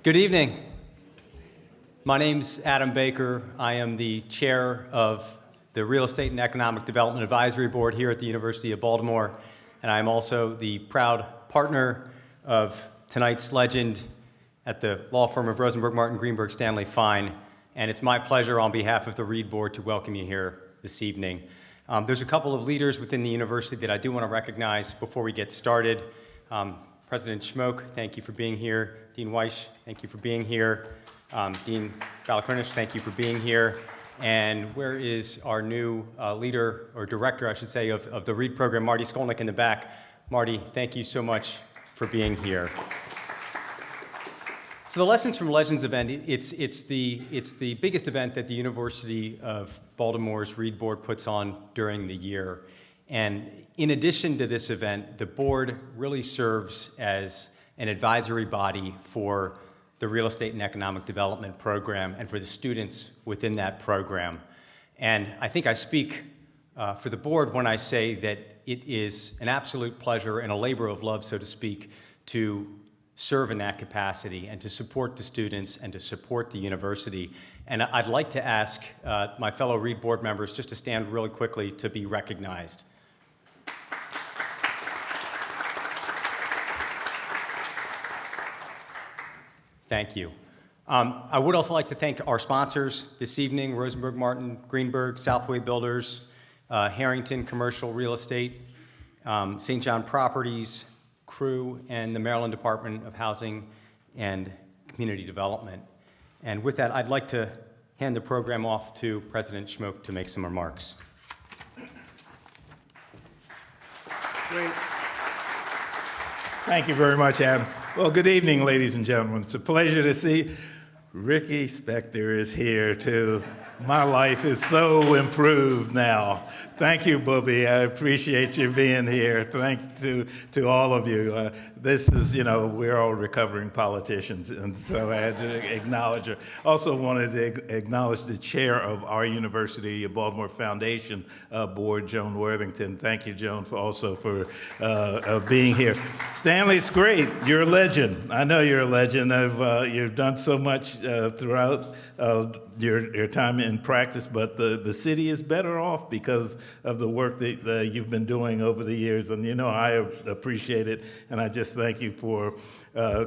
Good evening. My name's Adam Baker. I am the chair of the Real Estate and Economic Development Advisory Board here at the University of Baltimore, and I am also the proud partner of tonight's legend at the law firm of Rosenberg, Martin, Greenberg, Stanley Fine, and it's my pleasure on behalf of the Reed Board to welcome you here this evening. There's a couple of leaders within the university that I do want to recognize before we get started. President Schmoke, thank you for being here. Dean Weiss, thank you for being here. Dean Balakrinish, thank you for being here. And where is our new leader, or director, I should say, of the Reed program, Marty Skolnick in the back. Marty, thank you so much for being here. So the Lessons from Legends event, it's the biggest event that the University of Baltimore's Reed Board puts on during the year. And in addition to this event, the board really serves as an advisory body for the Real Estate and Economic Development program and for the students within that program. And I think I speak for the board when I say that it is an absolute pleasure and a labor of love, so to speak, to serve in that capacity and to support the students and to support the university. And I'd like to ask my fellow Reed board members just to stand really quickly to be recognized. Thank you. I would also like to thank our sponsors this evening: Rosenberg, Martin, Greenberg, Southway Builders, Harrington Commercial Real Estate, St. John Properties, Crew, and the Maryland Department of Housing and Community Development. And with that, I'd like to hand the program off to President Schmoke to make some remarks. Great. Thank you very much, Adam. Well, good evening, ladies and gentlemen. It's a pleasure to see Ricky Spector is here, too. My life is so improved now. Thank you, Booby. I appreciate you being here. Thank you to all of you. This is, we're all recovering politicians, and so I had to acknowledge her. Also wanted to acknowledge the chair of our University of Baltimore Foundation Board, Joan Worthington. Thank you, Joan, for being here. Stanley, it's great. You're a legend. I know you're a legend. You've done so much throughout your time in practice, but the city is better off because of the work that you've been doing over the years, and I appreciate it, and I just thank you for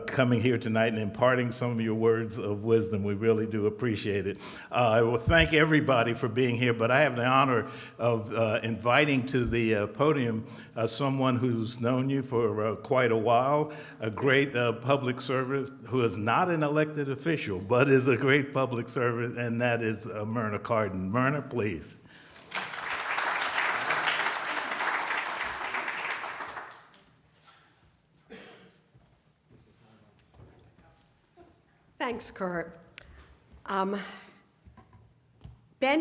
coming here tonight and imparting some of your words of wisdom. We really do appreciate it. I will thank everybody for being here, but I have the honor of inviting to the podium someone who's known you for quite a while, a great public servant who is not an elected official, but is a great public servant, and that is Myrna Carden. Myrna, please. Thanks, Kurt. Ben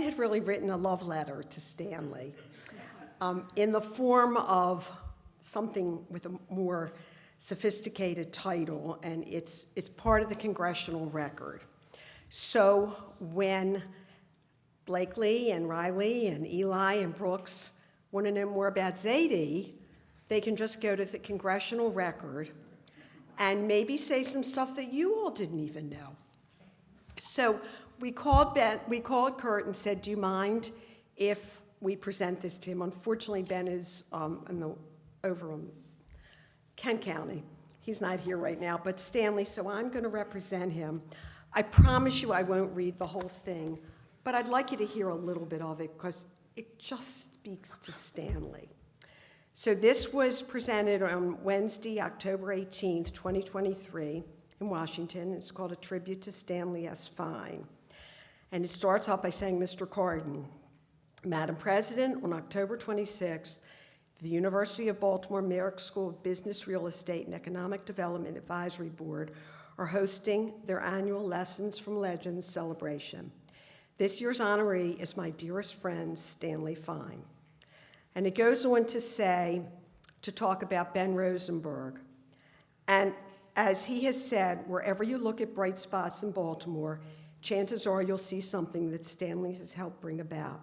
had really written a love letter to Stanley in the form of something with a more sophisticated title, and it's part of the congressional record. So when Blakely and Riley and Eli and Brooks want to know more about Zadie, they can just go to the congressional record and maybe say some stuff that you all didn't even know. So we called Kurt and said, do you mind if we present this to him? Unfortunately, Ben is over on Kent County. He's not here right now, but Stanley, so I'm going to represent him. I promise you I won't read the whole thing, but I'd like you to hear a little bit of it because it just speaks to Stanley. So this was presented on Wednesday, October 18th, 2023 in Washington. It's called A Tribute to Stanley S. Fine. And it starts off by saying, Mr. Carden, Madam President, on October 26th, the University of Baltimore Merrick School of Business, Real Estate, and Economic Development Advisory Board are hosting their annual Lessons from Legends celebration. This year's honoree is my dearest friend, Stanley Fine. And it goes on to talk about Ben Rosenberg. And as he has said, wherever you look at bright spots in Baltimore, chances are you'll see something that Stanley has helped bring about.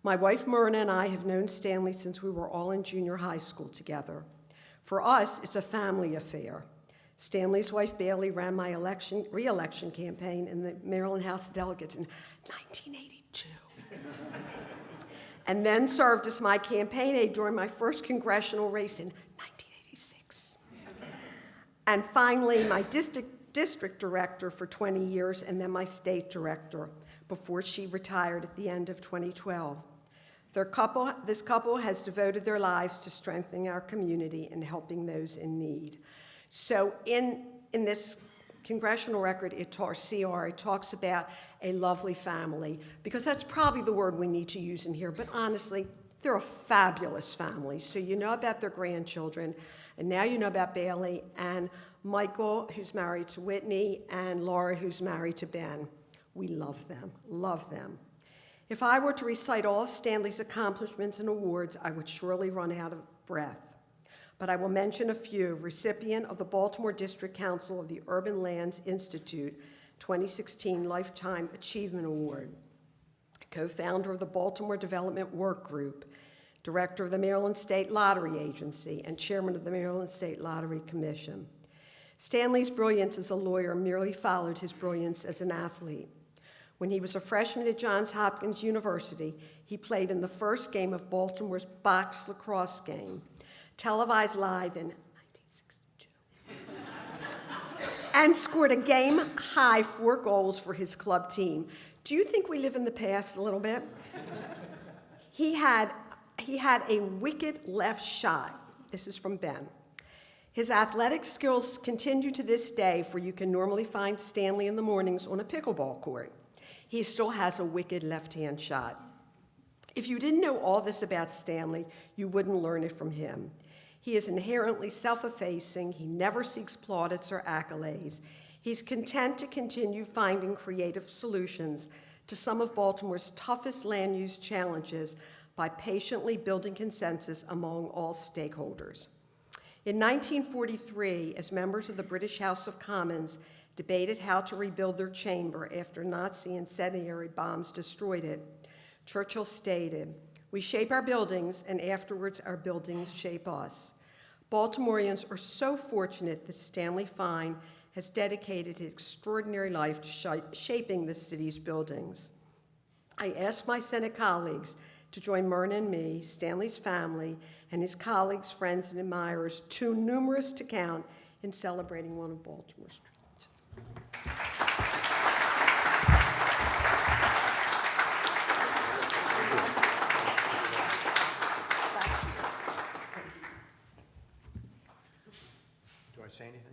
My wife Myrna and I have known Stanley since we were all in junior high school together. For us, it's a family affair. Stanley's wife Bailey ran my re-election campaign in the Maryland House of Delegates in 1982. And then served as my campaign aide during my first congressional race in 1986. And finally, my district director for 20 years, and then my state director before she retired at the end of 2012. This couple has devoted their lives to strengthening our community and helping those in need. So in this congressional record, it talks about a lovely family, because that's probably the word we need to use in here, but honestly, they're a fabulous family. So you know about their grandchildren, and now you know about Bailey and Michael, who's married to Whitney, and Laura, who's married to Ben. We love them, love them. If I were to recite all of Stanley's accomplishments and awards, I would surely run out of breath. But I will mention a few. Recipient of the Baltimore District Council of the Urban Lands Institute 2016 Lifetime Achievement Award, co-founder of the Baltimore Development Work Group, director of the Maryland State Lottery Agency, and chairman of the Maryland State Lottery Commission. Stanley's brilliance as a lawyer merely followed his brilliance as an athlete. When he was a freshman at Johns Hopkins University, he played in the first game of Baltimore's box lacrosse game, televised live in 1962, and scored a game-high 4 goals for his club team. Do you think we live in the past a little bit? He had a wicked left shot. This is from Ben. His athletic skills continue to this day, for you can normally find Stanley in the mornings on a pickleball court. He still has a wicked left-hand shot. If you didn't know all this about Stanley, you wouldn't learn it from him. He is inherently self-effacing. He never seeks plaudits or accolades. He's content to continue finding creative solutions to some of Baltimore's toughest land use challenges by patiently building consensus among all stakeholders. In 1943, as members of the British House of Commons debated how to rebuild their chamber after Nazi incendiary bombs destroyed it, Churchill stated, "We shape our buildings, and afterwards our buildings shape us." Baltimoreans are so fortunate that Stanley Fine has dedicated his extraordinary life to shaping the city's buildings. I ask my Senate colleagues to join Myrna and me, Stanley's family, and his colleagues, friends, and admirers, too numerous to count, in celebrating one of Baltimore's streets. Do I say anything?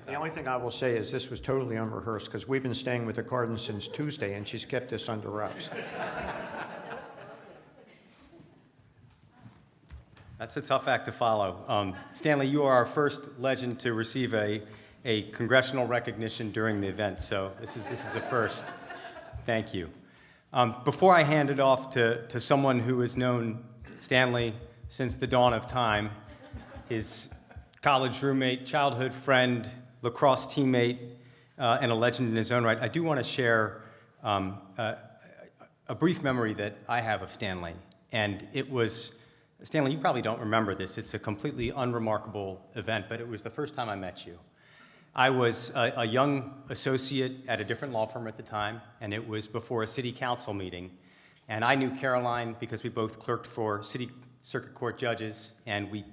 The only thing I will say is this was totally unrehearsed, because we've been staying with the Cardin since Tuesday, and she's kept this under wraps. That's a tough act to follow. Stanley, you are our first legend to receive a congressional recognition during the event, so this is a first. Thank you. Before I hand it off to someone who has known Stanley since the dawn of time, his college roommate, childhood friend, lacrosse teammate, and a legend in his own right, I do want to share a brief memory that I have of Stanley. And it was, Stanley, you probably don't remember this. It's a completely unremarkable event, but it was the first time I met you. I was a young associate at a different law firm at the time, and it was before a city council meeting. And I knew Caroline because we both clerked for city circuit court judges, and we,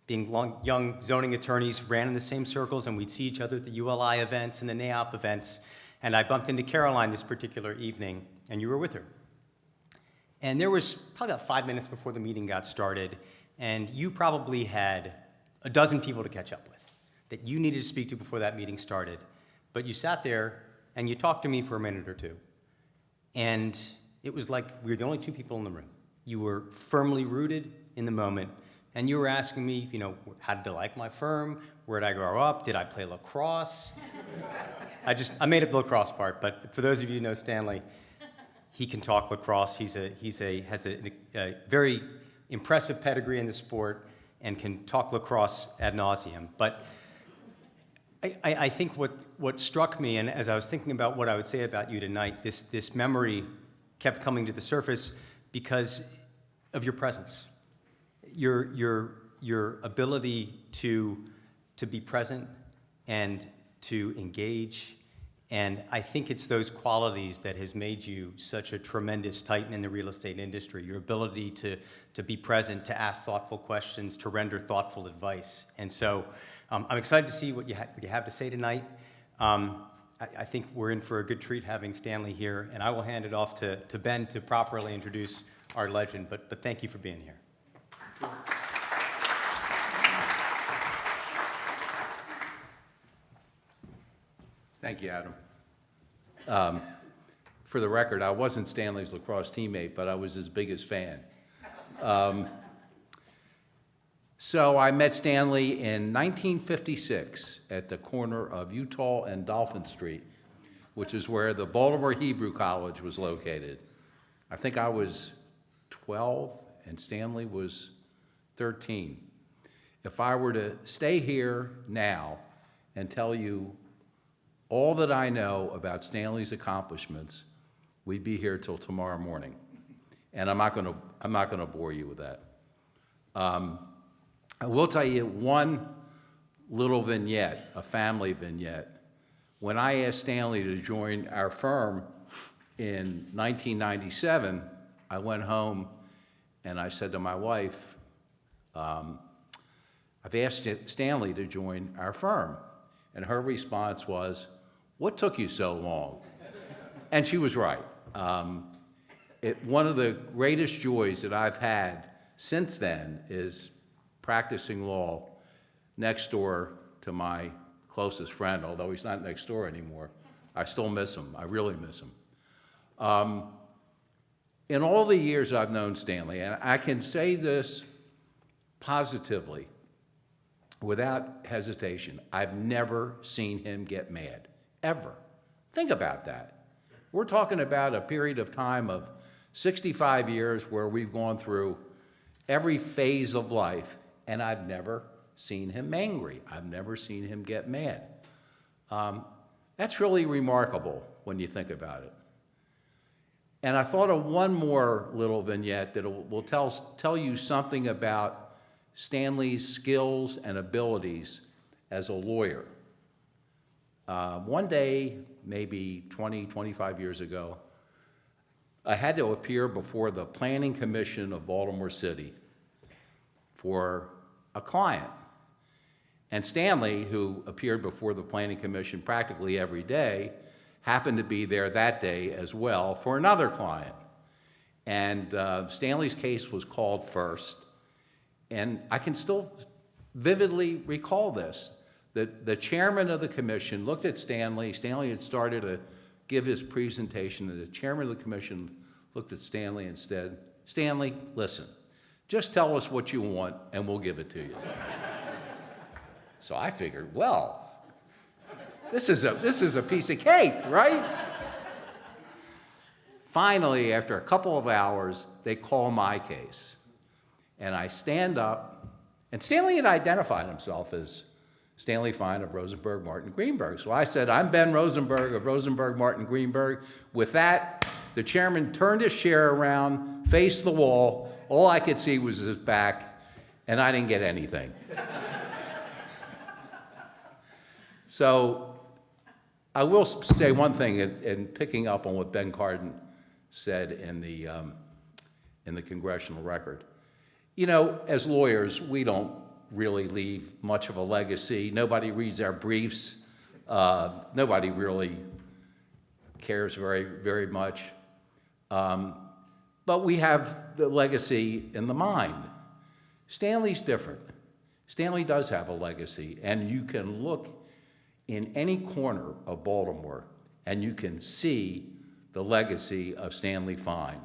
being young zoning attorneys, ran in the same circles, and we'd see each other at the ULI events and the NAOP events. And I bumped into Caroline this particular evening, and you were with her. And there was probably about 5 minutes before the meeting got started, and you probably had a dozen people to catch up with that you needed to speak to before that meeting started. But you sat there, and you talked to me for a minute or two. And it was like we were the only 2 people in the room. You were firmly rooted in the moment, and you were asking me, you know, how did I like my firm? Where did I grow up? Did I play lacrosse? I made up the lacrosse part, but for those of you who know Stanley, he can talk lacrosse. He has a very impressive pedigree in the sport and can talk lacrosse ad nauseum. But I think what struck me, and as I was thinking about what I would say about you tonight, this memory kept coming to the surface because of your presence. Your your ability to be present and to engage. And I think it's those qualities that has made you such a tremendous titan in the real estate industry, your ability to be present, to ask thoughtful questions, to render thoughtful advice. And so I'm excited to see what you have to say tonight. I think we're in for a good treat having Stanley here, and I will hand it off to Ben to properly introduce our legend, but thank you for being here. Thank you, Adam. For the record, I wasn't Stanley's lacrosse teammate, but I was his biggest fan. So I met Stanley in 1956 at the corner of Utah and Dolphin Street, which is where the Baltimore Hebrew College was located. I think I was 12 and Stanley was 13. If I were to stay here now and tell you all that I know about Stanley's accomplishments, we'd be here till tomorrow morning. And I'm not gonna bore you with that. I will tell you one little vignette, a family vignette. When I asked Stanley to join our firm in 1997, I went home and I said to my wife, I've asked Stanley to join our firm. And her response was, "What took you so long?" And she was right. One of the greatest joys that I've had since then is practicing law next door to my closest friend, although he's not next door anymore. I still miss him. I really miss him. In all the years I've known Stanley, and I can say this positively, without hesitation, I've never seen him get mad, ever. Think about that. We're talking about a period of time of 65 years where we've gone through every phase of life, and I've never seen him angry. I've never seen him get mad. That's really remarkable when you think about it. And I thought of one more little vignette that will tell you something about Stanley's skills and abilities as a lawyer. One day, maybe 20, 25 years ago, I had to appear before the Planning Commission of Baltimore City for a client. And Stanley, who appeared before the Planning Commission practically every day, happened to be there that day as well for another client. And Stanley's case was called first. And I can still vividly recall this. The chairman of the commission looked at Stanley. Stanley had started to give his presentation, and the chairman of the commission looked at Stanley and said, "Stanley, listen, just tell us what you want and we'll give it to you." So I figured, well, this is a piece of cake, right? Finally, after a couple of hours, they call my case. And I stand up, and Stanley had identified himself as Stanley Fine of Rosenberg, Martin, Greenberg. So I said, "I'm Ben Rosenberg of Rosenberg, Martin, Greenberg." With that, the chairman turned his chair around, faced the wall. All I could see was his back, and I didn't get anything. So I will say one thing in picking up on what Ben Cardin said in the Congressional Record. You know, as lawyers, we don't really leave much of a legacy. Nobody reads our briefs. Nobody really cares very, very much. But we have the legacy in the mind. Stanley's different. Stanley does have a legacy, and you can look in any corner of Baltimore and you can see the legacy of Stanley Fine.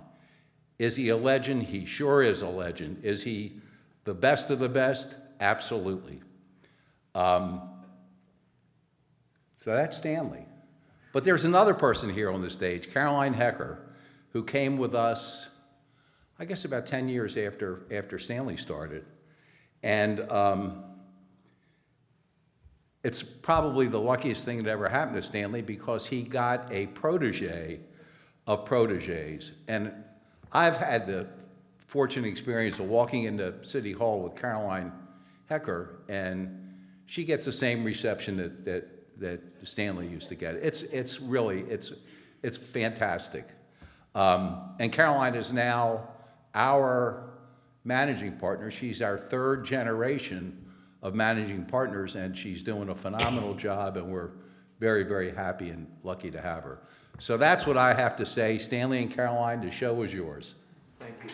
Is he a legend? He sure is a legend. Is he the best of the best? Absolutely. So that's Stanley. But there's another person here on the stage, Caroline Hecker, who came with us, I guess about 10 years after Stanley started. And it's probably the luckiest thing that ever happened to Stanley because he got a protege of proteges. And I've had the fortunate experience of walking into City Hall with Caroline Hecker, and she gets the same reception that Stanley used to get. It's really fantastic. And Caroline is now our managing partner. She's our third generation of managing partners, and she's doing a phenomenal job, and we're very, very happy and lucky to have her. So that's what I have to say. Stanley and Caroline, the show is yours. Thank you.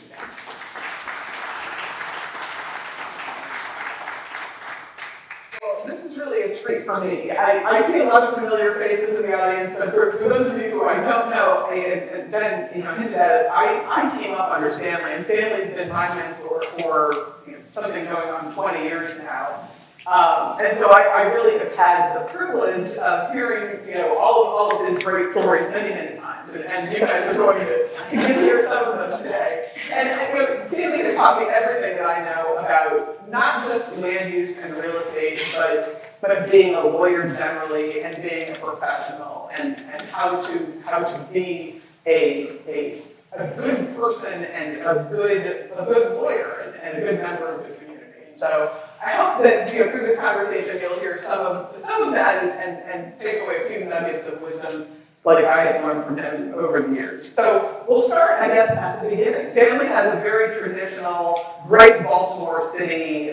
Well, this is really a treat for me. I see a lot of familiar faces in the audience, but for those of you who I don't know, and Ben hinted at it, I came up under Stanley, and Stanley's been my mentor for something going on 20 years now. And so I really have had the privilege of hearing, all of his great stories many, many times, and you guys are going to get to hear some of them today. And Stanley has taught me everything that I know about not just land use and real estate, but being a lawyer generally and being a professional and how to be a good person and a good lawyer and a good member of the community. So I hope that through this conversation you'll hear some of that and take away a few nuggets of wisdom like I have learned from him over the years. So we'll start, I guess, at the beginning. Stanley has a very traditional, great Baltimore City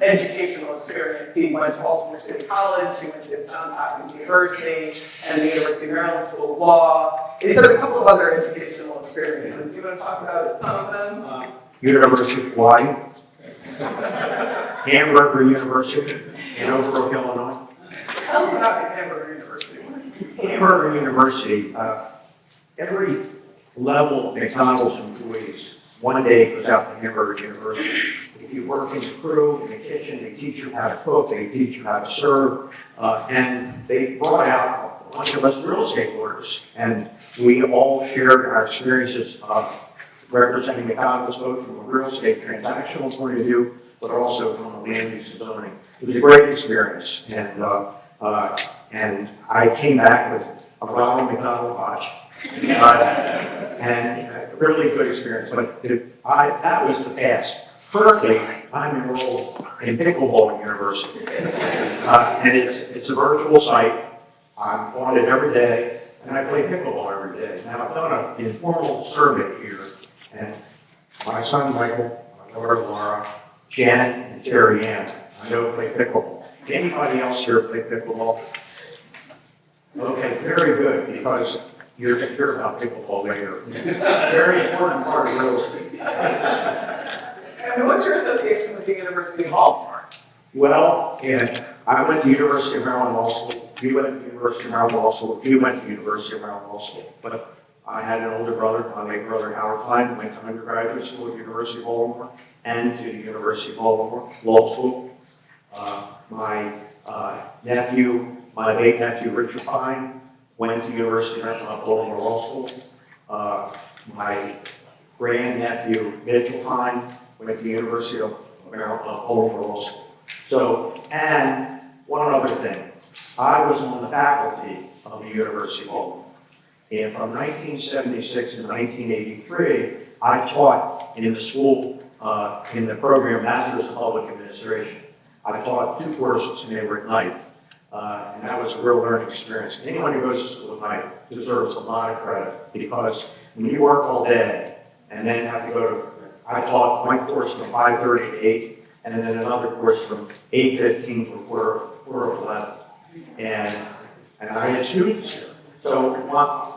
educational experience. He went to Baltimore City College, he went to Johns Hopkins University, and the University of Maryland School of Law. He's had a couple of other educational experiences. Do you want to talk about some of them? University of Hawaii, Hamburger University in Overbrook, Illinois. Tell me about Hamburger University. Hamburger University, every level of McDonald's employees one day goes out to Hamburger University. If you work in the crew, in the kitchen, they teach you how to cook, they teach you how to serve, and they brought out a bunch of us real estate lawyers, and we all shared our experiences representing McDonald's both from a real estate transactional point of view, but also from a land use and zoning. It was a great experience, and I came back with a Ronald McDonald watch, and a really good experience. But that was the past. Currently, I'm enrolled in Pickleball University, and it's a virtual site. I'm on it every day, and I play pickleball every day. Now, I've done an informal survey here, and my son Michael, my daughter Laura, Jen, and Terry Ann, I know play pickleball. Anybody else here play pickleball? Okay, very good, because you're going to hear about pickleball later. Very important part of real estate. And what's your association with the University of Baltimore? Well, I went to University of Maryland Law School. You went to University of Maryland Law School. You went to University of Maryland Law School. But I had an older brother, my late brother Howard Fine, went to undergraduate school at the University of Baltimore and to the University of Baltimore Law School. My nephew, my late nephew Richard Fine, went to University of Maryland Baltimore Law School. My grandnephew Mitchell Fine went to the University of Maryland Baltimore Law School. So, and one other thing, I was on the faculty of the University of Baltimore. And from 1976 to 1983, I taught in the school, in the program Masters of Public Administration. I taught 2 courses, and they were at night. And that was a real learning experience. Anyone who goes to school at night deserves a lot of credit, because when you work all day and then have to go to, I taught one course from 5:30 to 8, and then another course from 8:15 to quarter of 11. And I had students here. So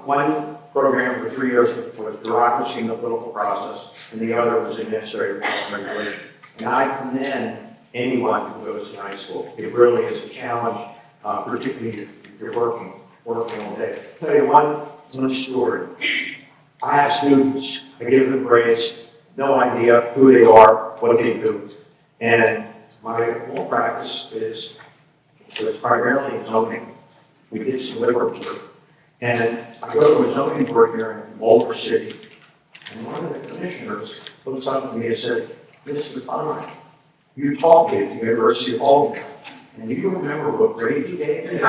one program for 3 years was bureaucracy in the political process, and the other was administrative regulation. And I commend anyone who goes to high school. It really is a challenge, particularly if you're working all day. I'll tell you one story. I have students, I give them grades, no idea who they are, what they do. And my law practice was primarily zoning. We did some labor work. And I go to a zoning board here in Baltimore City, and one of the commissioners looks up at me and said, "Mr. Fine, you taught me at the University of Baltimore, and do you remember what grade you gave me?"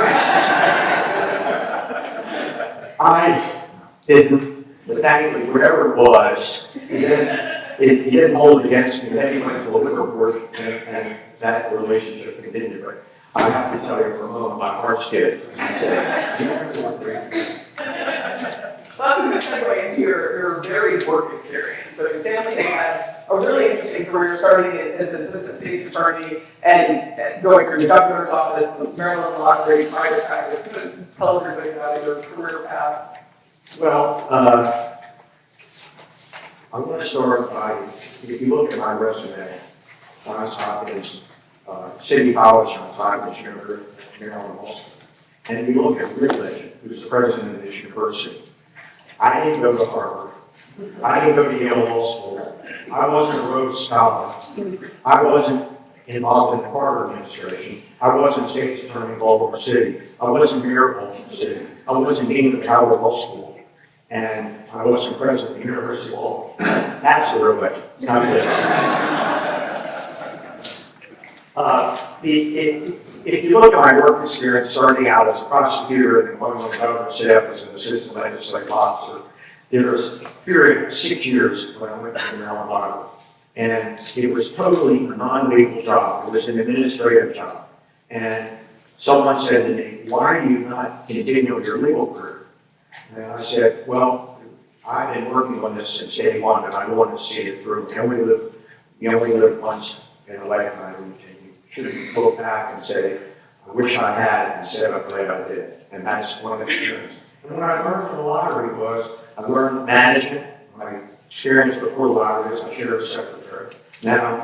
I didn't, but thankfully, whatever it was, he didn't hold it against me. Then he went to the labor board and that relationship continued. But I have to tell you for a moment, my heart skipped. I said, "You never want to drink." Well, that's a good segue into your varied work experience. So Stanley had a really interesting career, starting as an assistant state's attorney and going through the governor's office, the Maryland law degree, private practice. Tell everybody about your career path. Well, I'm going to start by, if you look at my resume, Johns Hopkins, City College, Johns Hopkins University, Maryland Law School. And if you look at Rick Legend, who's the president of this university, I didn't go to Harvard. I didn't go to Yale Law School. I wasn't a Rhodes Scholar. I wasn't involved in the Carter administration. I wasn't state's attorney in Baltimore City. I wasn't mayor of Baltimore City. I wasn't dean of Howard Law School. And I wasn't president of the University of Baltimore. That's the real way. Not if you look at my work experience starting out as a prosecutor and going on the governor's staff as an assistant legislative officer, there was a period of 6 years when I went to the Maryland Library. And it was totally a non-legal job. It was an administrative job. And someone said to me, "Why are you not continuing your legal career?" And I said, "Well, I've been working on this since day one, and I want to see it through. You only live once in a lifetime, and you shouldn't look back and say, I wish I had, instead I'm glad I did." And that's one experience. And what I learned from the lottery was, I learned management. My experience before the lottery as a sheriff's secretary. Now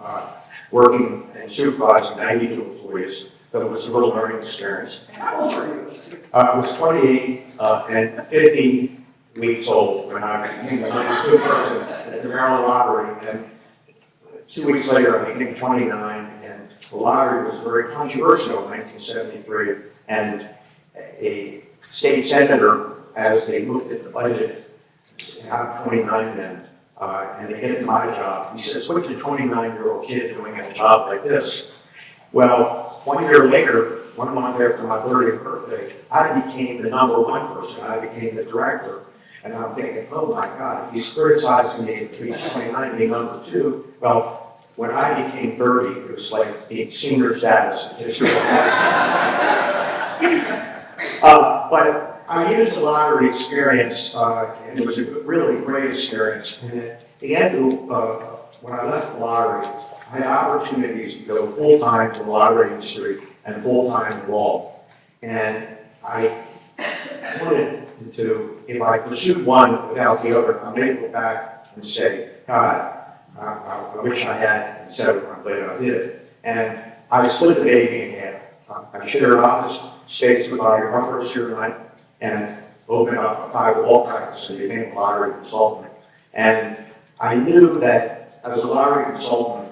I'm working and supervising 92 employees, so it was a little learning experience. How old are you? I was 28 and 50 weeks old when I became the number 2 person at the Maryland Lottery, and 2 weeks later I became 29, and the lottery was very controversial in 1973, and a state senator, as they looked at the budget, I'm 29 then, and they hit my job. He says, "What's a 29-year-old kid doing at a job like this?" Well, 1 year later, 1 month after my 30th birthday, I became the number 1 person. I became the director. And I'm thinking, oh my God, he's criticizing me at age 29 being number 2. Well, when I became 30, it was like the senior status. But I used the lottery experience, and it was a really great experience. And at the end of, when I left the lottery, I had opportunities to go full-time to the lottery industry and full-time in law. And I wanted to, if I pursued one without the other, I'm able to go back and say, God, I wish I had, instead of I'm glad I did. And I split the baby in half. I shared office space with my first year tonight, and opened up a private law practice and became a lottery consultant. And I knew that as a lottery consultant,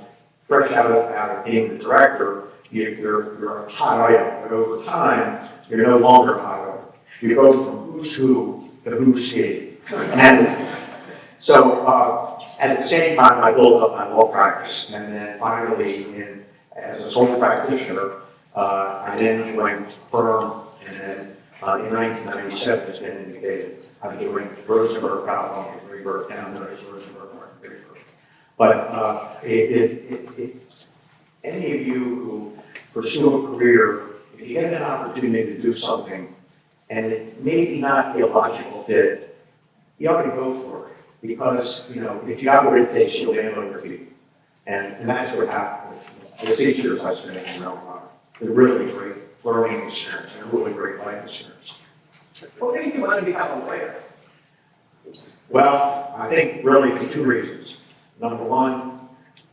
fresh out of being the director, you're a hot item, but over time, you're no longer a hot item. You go from who's who to who's he. And so at the same time, I built up my law practice, and then finally, as a sole practitioner, I then joined a firm, and then in 1997, as been indicated, I joined Rosenberg, California, Greenberg, down there, Rosenberg, Greenberg. But any of you who pursue a career, if you get an opportunity to do something, and it may not be a logical fit, you ought to go for it. Because, you know, if you got what it takes, you'll land on your feet. And that's what happened. The 6 years I spent in Maryland. It's a really great learning experience and a really great life experience. What made you want to become a lawyer? Well, I think really for 2 reasons. Number one,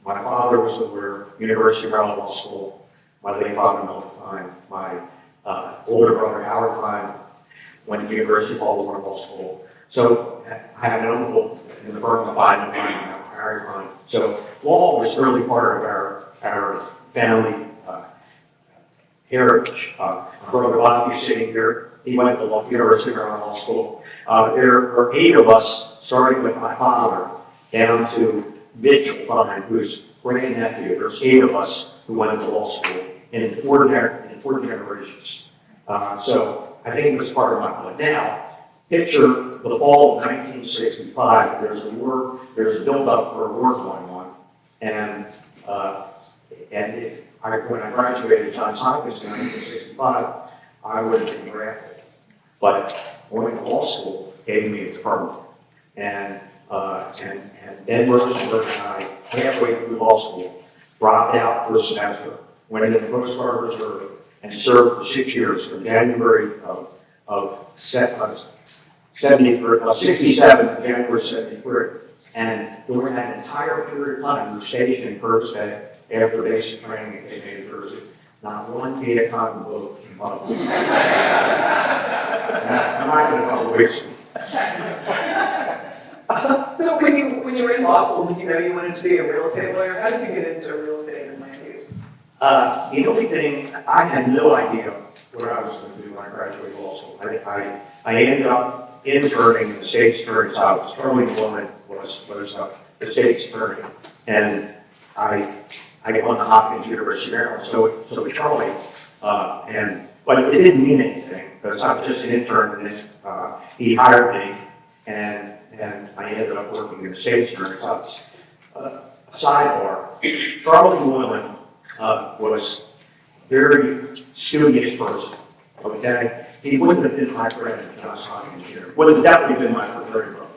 my father was a lawyer, University of Maryland Law School. My late father, Stanley Fine. My older brother, Howard Fine, went to the University of Baltimore Law School. So I had an uncle in the firm of Fine, Harry Fine. So law was really part of our family heritage. My brother Bobby sitting here. He went to the University of Maryland Law School. There were 8 of us, starting with my father, down to Mitchell Fine, who's great-nephew. There's 8 of us who went to law school in 4 generations. So I think it was part of my blood. Now, picture the fall of 1965. There's a build-up for a war going on. And when I graduated Johns Hopkins in 1965, I would have been drafted. But going to law school gave me a deferment. And Ben Rosenberg and I, halfway through law school, dropped out for a semester, went into the Coast Guard Reserve, and served for 6 years from January of 67 to January 73. And during that entire period of time, we were stationed in Curtis Bay after basic training at New Jersey. Not one Vietcong boat came up. I'm not going to go waste. So when you were in law school, did you know you wanted to be a real estate lawyer? How did you get into real estate and land use? The only thing, I had no idea what I was going to do when I graduated law school. I ended up interning in the state's attorney's office. Charlie Woman was the state's attorney. And I got on to Hopkins University of Maryland, so was Charlie. But it didn't mean anything, because I was just an intern, and he hired me, and I ended up working in the state's attorney's office. Sidebar, Charlie Woman was a very studious person, okay? He wouldn't have been my friend at Johns Hopkins here. Would have definitely been my fraternity brother.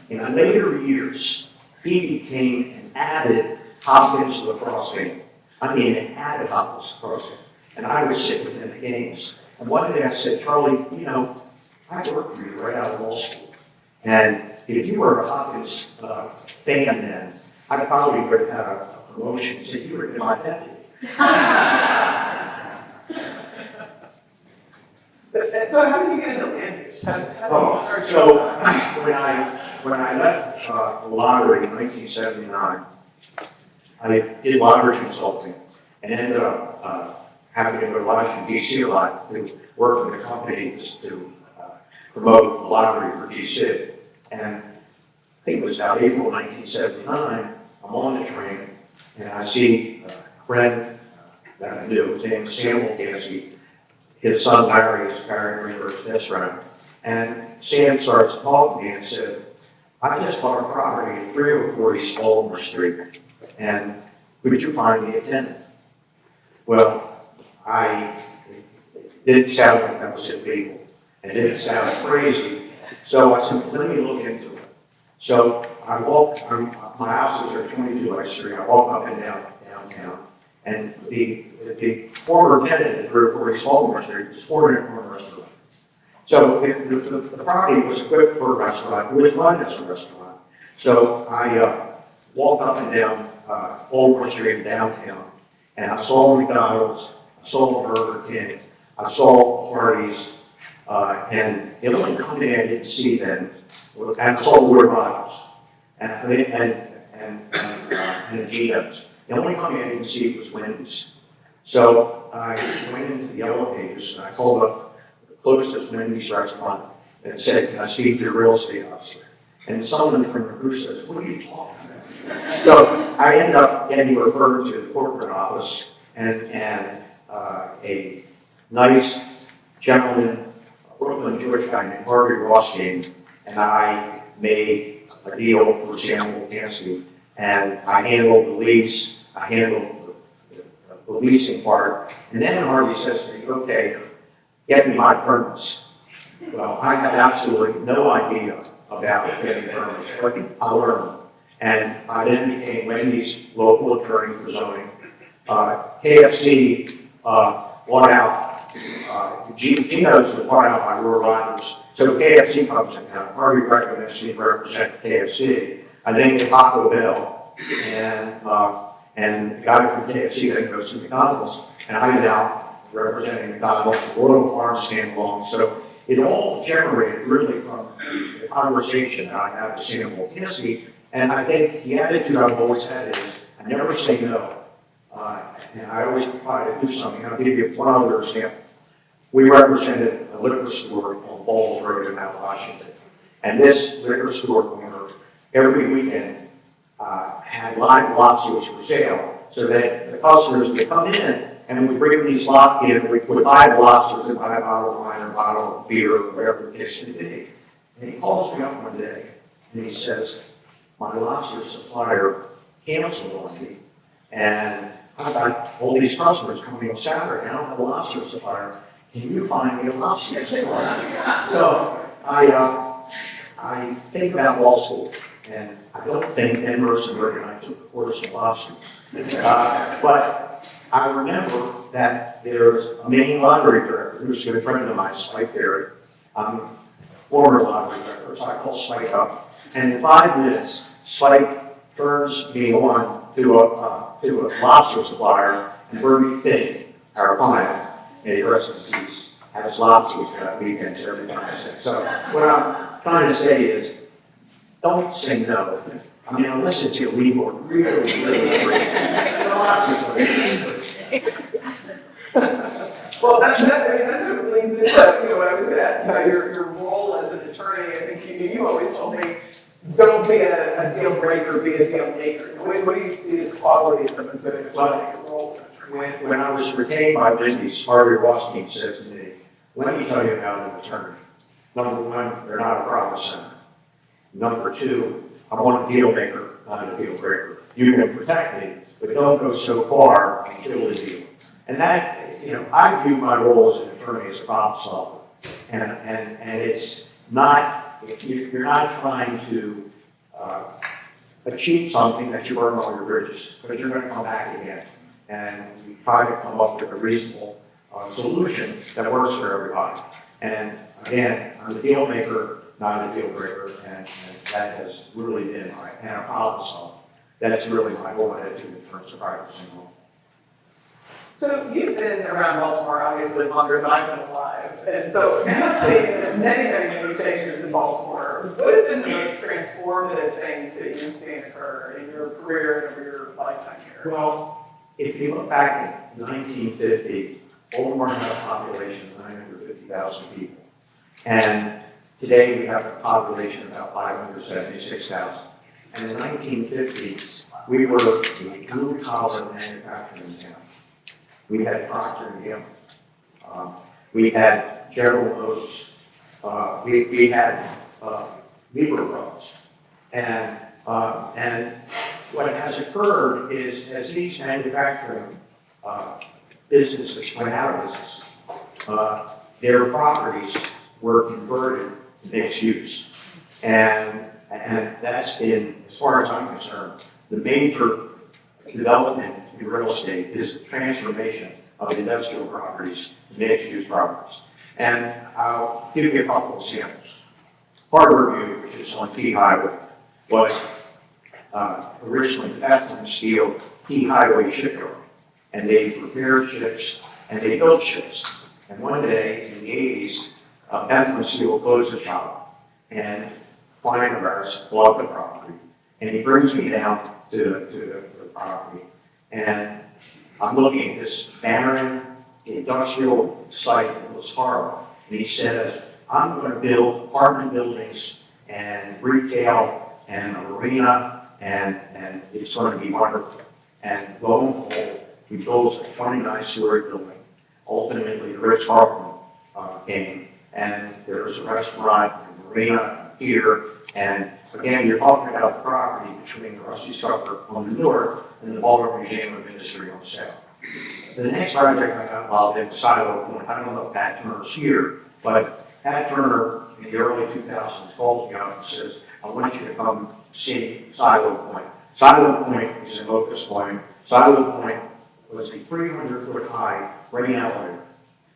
In later years, he became an avid Hopkins lacrosse fan. I mean, an avid Hopkins lacrosse fan. And I would sit with him at games. And one day I said, Charlie, you know, I worked for you right out of law school. And if you were a Hopkins fan then, I probably would have had a promotion. He said, you were in my deputy. So how did you get into land use? How did you start? So when I left the lottery in 1979, I did lottery consulting and ended up having to go to Washington, D.C. a lot to work with the companies to promote the lottery for D.C. And I think it was about April 1979, I'm on the train and I see a friend that I knew, his name was Samuel Gansey. His son Larry is carrying Rivers best friend. And Sam starts talking to me and said, I just bought a property at 304 East Baltimore Street. And would you find me a tenant? Well, it didn't sound like that was illegal. And it didn't sound crazy. So I said, let me look into it. So I walked, my houses are 22 I Street. I walk up and down downtown. And the former tenant at 304 East Baltimore Street was ordering a restaurant. So the property was equipped for a restaurant. It was run as a restaurant. So I walked up and down Baltimore Street downtown, and I saw McDonald's, I saw Burger King, I saw Hardee's, and the only company I didn't see then, and I saw Wood Rogers, and the GM's. The only company I didn't see was Wendy's. So I went into the elevators and I called up the closest Wendy's restaurant and said, can I speak to your real estate officer? And someone from the group says, what are you talking about? So I ended up getting referred to the corporate office, and a nice gentleman, a Brooklyn Jewish guy named Harvey Ross came, and I made a deal for Samuel Gansey. And I handled the lease, I handled the leasing part, and then Harvey says to me, okay, get me my permits. Well, I had absolutely no idea about getting permits, but I learned. And I then became Wendy's local attorney for zoning. KFC bought out, Geno's was bought out by Roy Rogers. So KFC comes in town. Harvey recommends me represent KFC. I then get Taco Bell, and the guy from KFC then goes to McDonald's, and I'm now representing McDonald's. Royal Farms came along, so it all generated really from the conversation that I had with Samuel Gansey, and I think the attitude I've always had is I never say no, and I always try to do something. I'll give you one other example. We represented a liquor store on Falls Road in Mount Washington, and this liquor store owner every weekend had live lobsters for sale, so that the customers would come in and we bring these lobsters, we would buy the lobsters and buy a bottle of wine or a bottle of beer or whatever the case may be. And he calls me up one day and he says, my lobster supplier canceled on me, and I I've got all these customers coming on Saturday, I don't have a lobster supplier. Can you find me a lobster supplier? So I think about law school, and I don't think Ed Rosenberg and I took a course in lobsters. But I remember that there's a Maine lottery director who's a good friend of mine, Spike Berry, former lottery director, so I call Spike up. And in 5 minutes, Spike turns me on to a lobster supplier, and Bernie Fink, our client, may he rest in peace, has lobsters weekends every time. So what I'm trying to say is, don't say no. I mean, unless it's illegal, really, really crazy. Well, I mean, that's what leads into, what I was going to ask about your role as an attorney. I think you always told me, don't be a deal breaker, be a deal maker. What do you see as qualities of a good attorney role? When I was retained by Wendy's, Harvey Rothstein says to me, let me tell you about an attorney. Number one, they're not a profit center. Number two, I want a deal maker, not a deal breaker. You can protect me, but don't go so far and kill the deal. And that, I view my role as an attorney as a problem solver. And it's not, if you're not trying to achieve something that you earn all your bridges, because you're going to come back again. And you try to come up with a reasonable solution that works for everybody. And again, I'm a deal maker, not a deal breaker, and that has really been and a problem solver. That's really my whole attitude in terms of practicing law. So you've been around Baltimore obviously longer than I've been alive, and so you've seen many changes in Baltimore. What have been the most transformative things that you've seen occur in your career and over your lifetime here? Well, if you look back at 1950, Baltimore had a population of 950,000 people. And today we have a population of about 576,000. And in 1950, we were a blue-collar manufacturing town. We had Procter & Gamble. We had General Motors. We had Lever Brothers. And what has occurred is, as these manufacturing businesses went out of business, their properties were converted to mixed use. And that's been, as far as I'm concerned, the major development in real estate is the transformation of industrial properties to mixed use properties. And I'll give you a couple of examples. Harborview, which is on Key Highway, was originally Bethlehem Steel Key Highway shipyard. And they repaired ships and they built ships. And one day in the 80s, Bethlehem Steel closed the shop, and a client of ours bought the property. And he brings me down to the property, and I'm looking at this barren industrial site that was horrible. And he says, I'm going to build apartment buildings and retail and a marina, and it's going to be wonderful. And lo and behold, he builds a 29-story building. Ultimately, the Ritz-Carlton came, and there's a restaurant, and a marina here, and again, you're talking about the property between the Rusty Supper on the north and the Baltimore Museum of Industry on the south. The next project I got involved in was Silo Point. I don't know if Pat Turner's here, but Pat Turner in the early 2000s calls me up and says, I want you to come see Silo Point. Silo Point is in Locust Point. Silo Point was a 300-foot high grain elevator.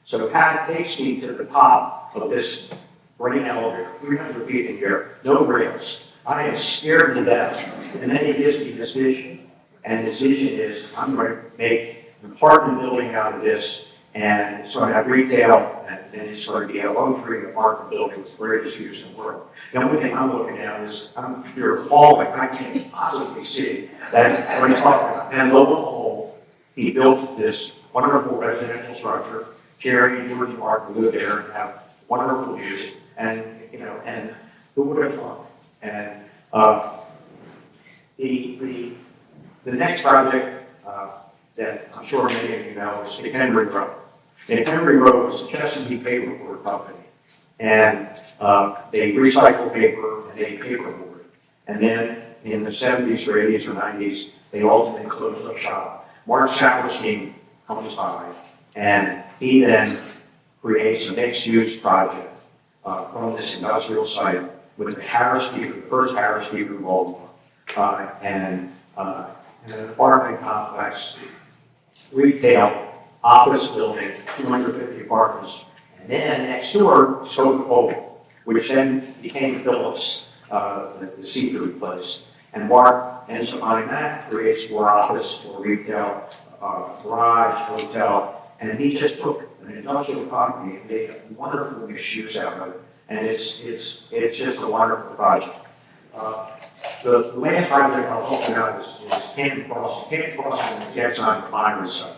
So Pat takes me to the top of this grain elevator, 300 feet in the air, no rails. I am scared to death. And then he gives me this vision. And his vision is, I'm going to make an apartment building out of this, and it's going to have retail, and it's going to be a luxury apartment building with the greatest views in the world. The only thing I'm looking at is, I'm fear of falling. I can't possibly see that what he's talking about. And lo and behold, he built this wonderful residential structure. Jerry and George and Mark live there and have wonderful views. And, and who would have thought? And the next project that I'm sure many of you know is McHenry Road. McHenry Road was a Chesapeake paperboard company. And they recycle paper and they paperboard. And then in the 70s or 80s or 90s, they ultimately closed up shop. Mark Saperstein comes by, and he then creates a mixed-use project from this industrial site with the first Harris Teeter Baltimore, and an apartment complex, retail, office building, 250 apartments, and then next door, Coca-Cola, which then became Phillips, the seafood place. And Mark ends up buying that, creates more office, more retail, garage, hotel, and he just took an industrial property and made a wonderful mixed use out of it. And it's just a wonderful project. The last project I'll talk about is Canton Crossing. Canton Crossing is the Exxon refinery site.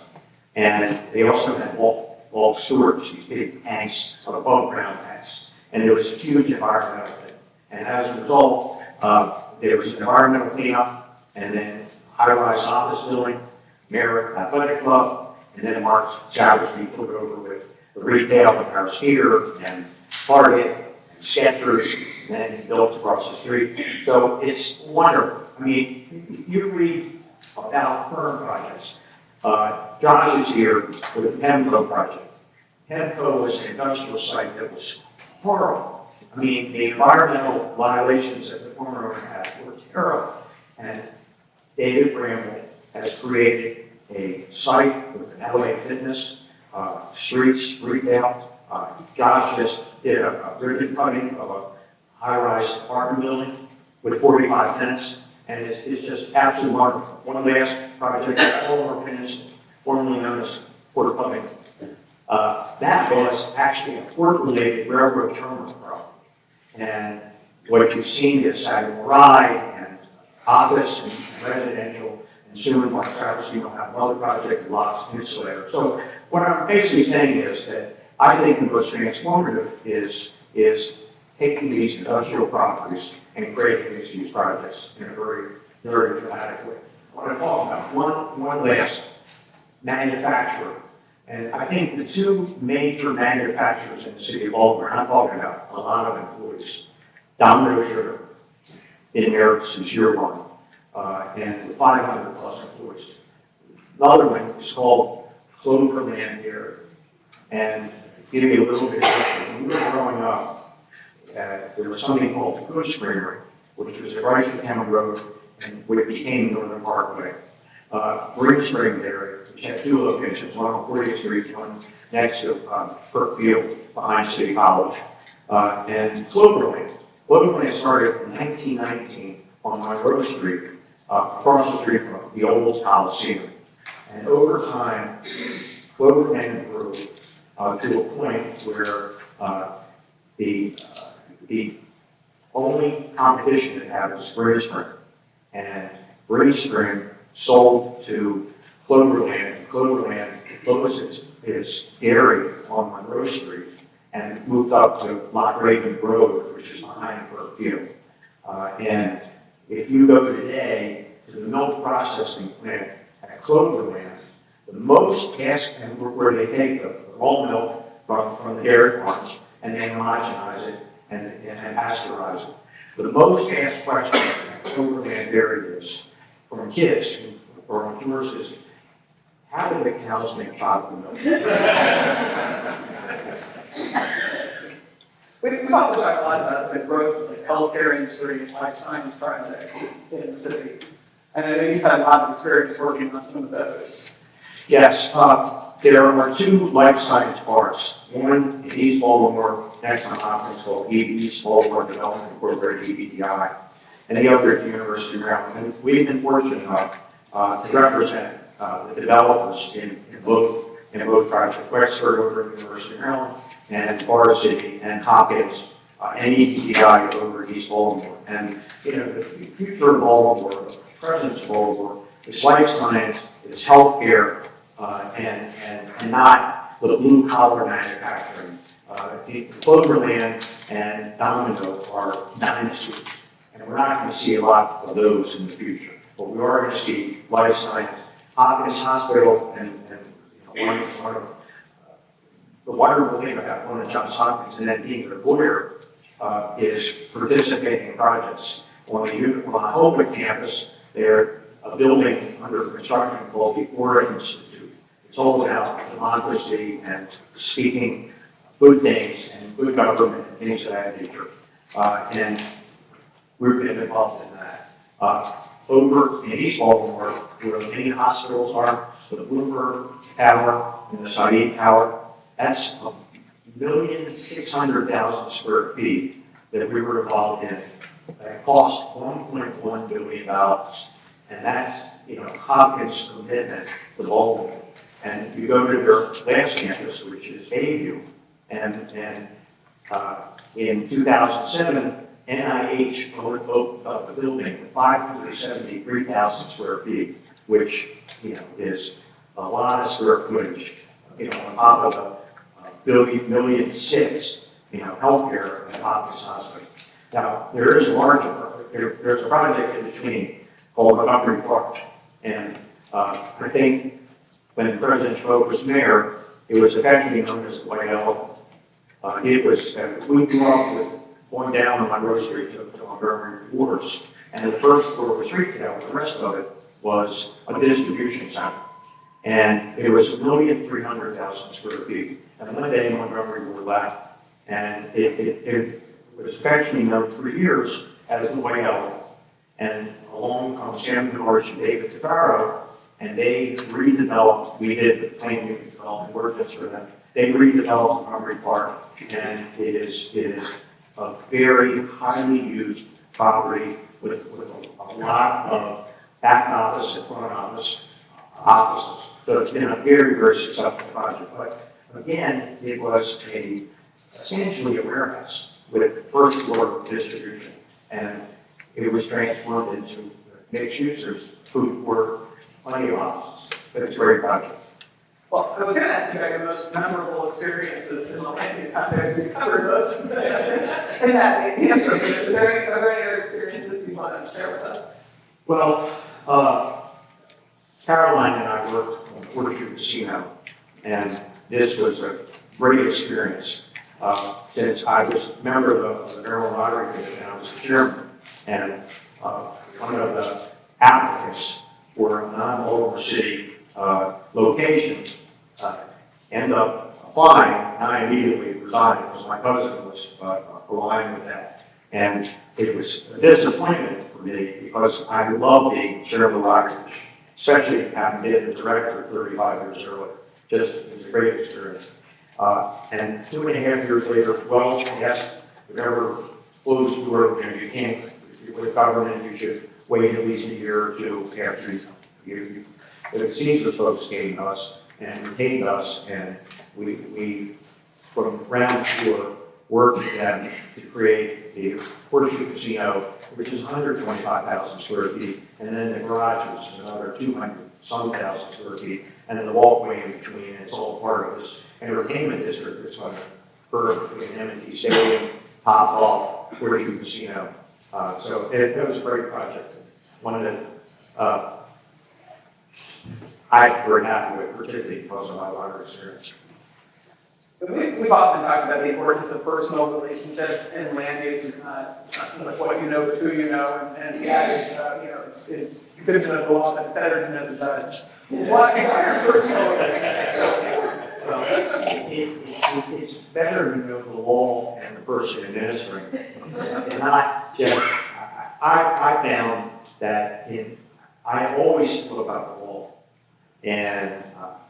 And they also had bulk storage, these big tanks, above ground tanks. And there was a huge environmental thing. And as a result, there was environmental cleanup, and then high-rise office building, Merrick Athletic Club, and then Mark Saperstein took over with the retail and Harris Teeter and Target and Skechers, and then he built across the street. So it's wonderful. I mean, you read about firm projects. Josh is here with the Pemco project. Pemco was an industrial site that was horrible. I mean, the environmental violations that the former owner had were terrible. And David Bramble has created a site with an LA Fitness, streets, retail. Josh just did a ribbon cutting of a high-rise apartment building with 45 tenants, and it's just absolutely wonderful. One last project, Baltimore Peninsula, formerly known as Port Covington. That was actually a port-related railroad terminal property. And what you've seen is Sagamore Ride and office and residential, and soon Mark Saperstein will have another project, lots of insulator. So what I'm basically saying is that I think the most transformative is taking these industrial properties and creating these projects in a very, very dramatic way. I want to talk about one last manufacturer. And I think the two major manufacturers in the city of Baltimore, and I'm talking about a lot of employees, Domino Sugar, in there since year one, and 500 plus employees. Another one is called Cloverland Dairy. And to give you a little bit of history, when we were growing up, there was something called the Goose Creamery, which was at Rice County Road, and which became Northern Parkway. Green Spring Dairy, which had two locations, one on 40th Street, one next to Perk Field behind City College. And Cloverland. Cloverland started in 1919 on Monroe Street, across the street from the old Coliseum. And over time, Cloverland grew to a point where the only competition it had was Green Spring. And Green Spring sold to Cloverland, and Cloverland closed its dairy on Monroe Street and moved up to Lock Raven Road, which is behind Perk Field. And if you go today to the milk processing plant at Cloverland, the most asked, and where they take the raw milk from the dairy farms and then homogenize it and pasteurize it. The most asked question at Cloverland Dairy is, from kids or on tours, is, how do the cows make chocolate milk? We've also talked a lot about the growth of the healthcare industry and life science projects in the city. And I know you've had a lot of experience working on some of those. Yes, there are two life science parks. One in East Baltimore, next on Hopkins, called East Baltimore Development Incorporated, EBDI, and the other at the University of Maryland. And we've been fortunate enough to represent the developers in both projects, Wexford over at the University of Maryland, and Forest City and Hopkins, and EBDI over at East Baltimore. And you know, the future of Baltimore, the presence of Baltimore, is life science, it's healthcare, and not the blue collar manufacturing. Cloverland and Domino are dynasties, and we're not going to see a lot of those in the future. But we are going to see life science. Hopkins Hospital, and you know, one of the wonderful thing about one of Johns Hopkins and then being a lawyer is participating in projects. On the Homewood campus, they're a building under construction called the Orr Institute. It's all about democracy and speaking good things and good government and things of that nature. And we've been involved in that. Over in East Baltimore, where the main hospitals are, so the Bloomberg Tower and the Said Tower, that's 1,600,000 square feet that we were involved in. That cost $1.1 billion. And that's, Hopkins' commitment to Baltimore. And you go to their last campus, which is Bayview, and in 2007, NIH owned the building with 573,000 square feet, which, is a lot of square footage, on top of the $1.6 billion, healthcare at Hopkins Hospital. Now, there is a larger, there's a project in between called Montgomery Park, and I think when President Schroeder was mayor, it was affectionately known as the White Elephant. It was, we grew up with going down on Monroe Street to Montgomery Wharves, and the first floor was retail, the rest of it was a distribution center. And it was 1,300,000 square feet. And one day Montgomery Ward left, and it was affectionately known for years as the White Elephant. And along comes Sam Norris and David DeFaro, and they redeveloped, we did the plan unit development work just for them. They redeveloped Montgomery Park, and it is a very highly used property with a lot of back office and front office offices. So it's been a very, very successful project. But again, it was essentially a warehouse with first floor distribution. And it was transformed into mixed use. There's food, work, plenty of offices. But it's a great project. Well, I was going to ask you about your most memorable experiences in the land use context. We covered most of them in that answer. But are there any other experiences you want to share with us? Well, Caroline and I worked on Horseshoe Casino, and this was a great experience. Since I was a member of the Maryland Lottery Commission, I was the chairman, and one of the applicants for a non-Baltimore City location ended up applying, and I immediately resigned because my cousin was aligned with that. And it was a disappointment for me because I love being chair of the lottery commission, especially having been the director 35 years earlier. Just, it was a great experience. And 2.5 years later, well, yes, if ever closed the door, you can't, with government, you should wait at least a year or two after you. The Caesars folks came to us and retained us, and we from ground floor, worked with them to create the Horseshoe Casino, which is 125,000 square feet, and then the garage is another 200-some thousand square feet, and then the walkway in between. It's all part of this entertainment district that's going to occur between M&T Stadium, Top Off, Horseshoe Casino. So it was a great project. One that I'm very happy with, particularly because of my lottery experience. We've often talked about the importance of personal relationships in land use. It's not so much what you know, but who you know, and the adage, it's you could have known the law, but it's better to know the judge. Why are personal relationships so important? Well, it's better to know the law and the person administering it. And not just, I found that I always thought about the law, and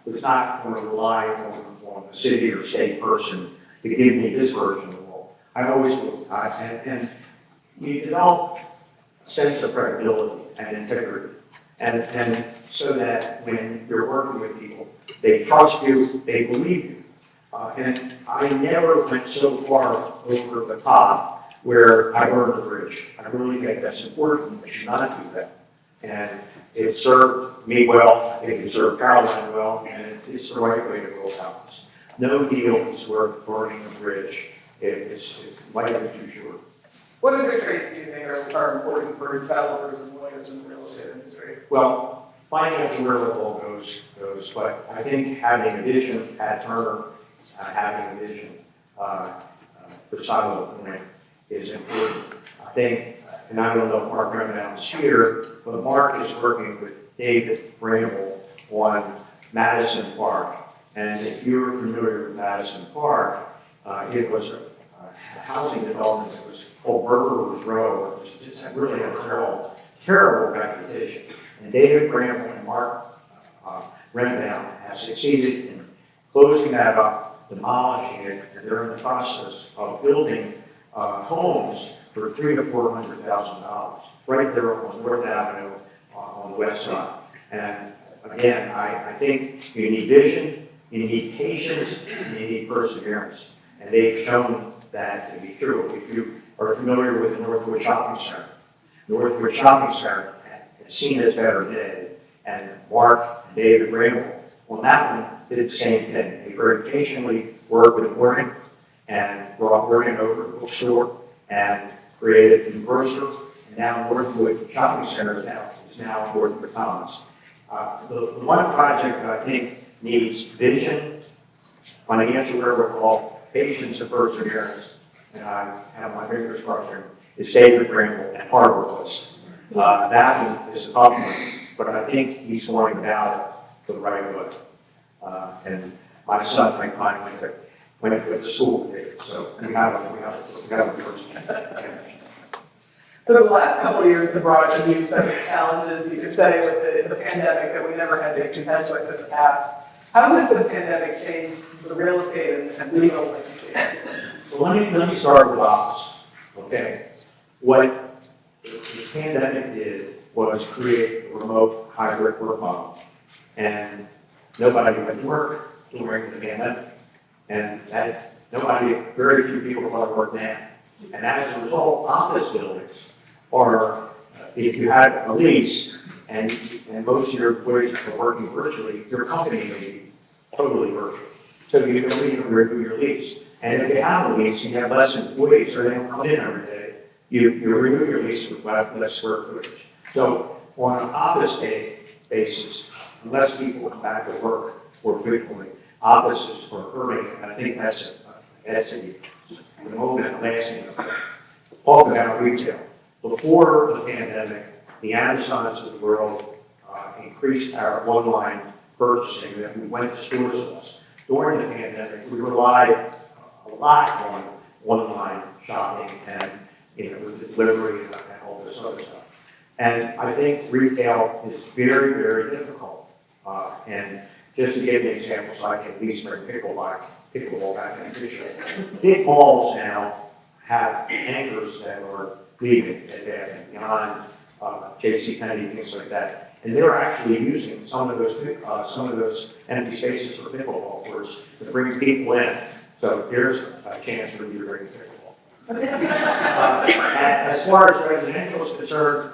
was not going to rely on the city or state person to give me his version of the law. I always looked, and you develop a sense of credibility and integrity, and so that when you're working with people, they trust you, they believe you. And I never went so far over the top where I burned the bridge. I really think that's important. I should not do that. And it served me well, I think it served Caroline well, and it's the right way to go about this. No deal is worth burning a bridge. Life is too short. What other traits do you think are important for developers and lawyers in the real estate industry? Well, financial wherewithal goes, but I think having a vision at Turner, having a vision for Silo Point is important. I think, and I don't know if Mark Remdown is here, but Mark is working with David Bramble on Madison Park. And if you're familiar with Madison Park, it was a housing development that was called Burger's Row. It was just really a terrible, terrible reputation. And David Bramble and Mark Remdown have succeeded in closing that up, demolishing it, and they're in the process of building homes for $300,000 to $400,000 right there on North Avenue on the west side. And again, I think you need vision, you need patience, and you need perseverance. And they've shown that to be true. If you are familiar with the Northwood Shopping Center, Northwood Shopping Center has seen its better day, and Mark and David Bramble on that one did the same thing. They very patiently worked with Oregon and brought Oregon over to the bookstore and created a new grocery, and now Northwood Shopping Center is now Northwood Commons. The one project that I think needs vision, financial wherewithal, patience, and perseverance, and I have my fingers crossed here, is David Bramble and Harbor Place. That one is a tough one, but I think he's going about it for the right way. And my son, Frank Fine, went to school there, so we have a person. For the last couple of years have brought a new set of challenges, you could say, with the pandemic that we never had to contend with in the past. How has the pandemic changed the real estate and legal landscape? Well, let me start with office, okay? What the pandemic did was create a remote hybrid work model. And nobody went to work during the pandemic. And very few people want to work now. And as a result, office buildings are, if you had a lease and most of your employees are working virtually, your company may be totally virtual. So you don't even renew your lease. And if you have a lease and you have less employees or they don't come in every day, you renew your lease with less square footage. So on an office basis, unless people come back to work more frequently, offices are hurting, and I think that's the moment lasting effect. Talk about retail. Before the pandemic, the Amazons of the world increased our online purchasing, that we went to stores with us. During the pandemic, we relied a lot on online shopping and with the delivery and all this other stuff. And I think retail is very, very difficult. And just to give you an example, so I can at least bring pickleball back into the picture. Big malls now have anchors that are leaving at Bath & Beyond, JCPenney, things like that. And they're actually using some of those empty spaces for pickleball courts to bring people in. So there's a chance for you to bring pickleball. As far as residential is concerned,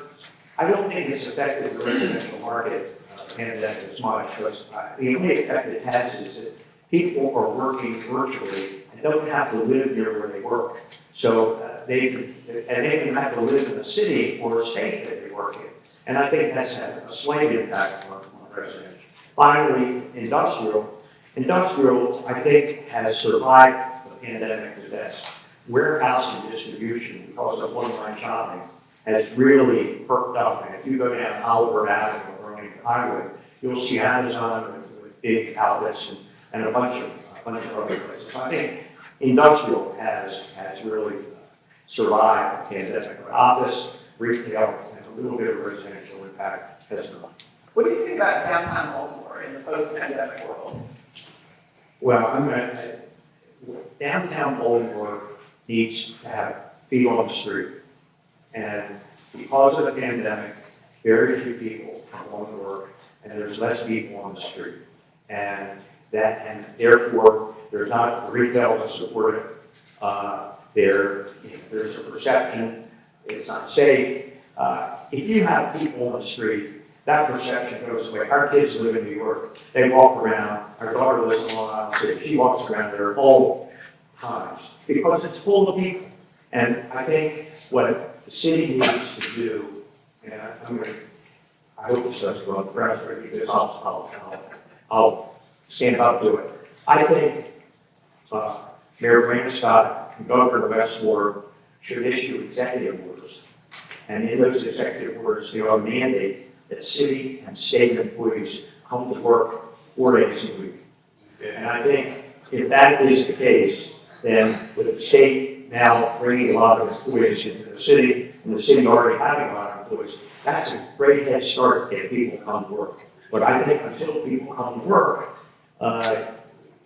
I don't think it's affected the residential market pandemic as much. Because the only effect it has is that people are working virtually and don't have to live near where they work. So they can have to live in the city or state that they work in. And I think that's had a slight impact on residential. Finally, industrial. Industrial, I think, has survived the pandemic the best. Warehouse and distribution, because of online shopping, has really perked up. And if you go down Oliver Avenue or Burlington Highway, you'll see Amazon with big outlets and a bunch of other places. So I think industrial has really survived the pandemic. But office, retail, and a little bit of residential impact has not. What do you think about downtown Baltimore in the post-pandemic world? Well, downtown Baltimore needs to have feet on the street. And because of the pandemic, very few people are going to work, and there's less people on the street. And therefore, there's not retail to support it. There's a perception it's not safe. If you have people on the street, that perception goes away. Our kids live in New York. They walk around. Our daughter lives in Long Island City. She walks around there all times because it's full of people. And I think what the city needs to do, and I hope this doesn't go on the press because I'll stand up to it. I think Mayor Brandon Scott and Governor West Ward should issue executive orders. And in those executive orders, there are mandate that city and state employees come to work 4 days a week. And I think if that is the case, then with the state now bringing a lot of employees into the city, and the city already having a lot of employees, that's a great head start to get people to come to work. But I think until people come to work,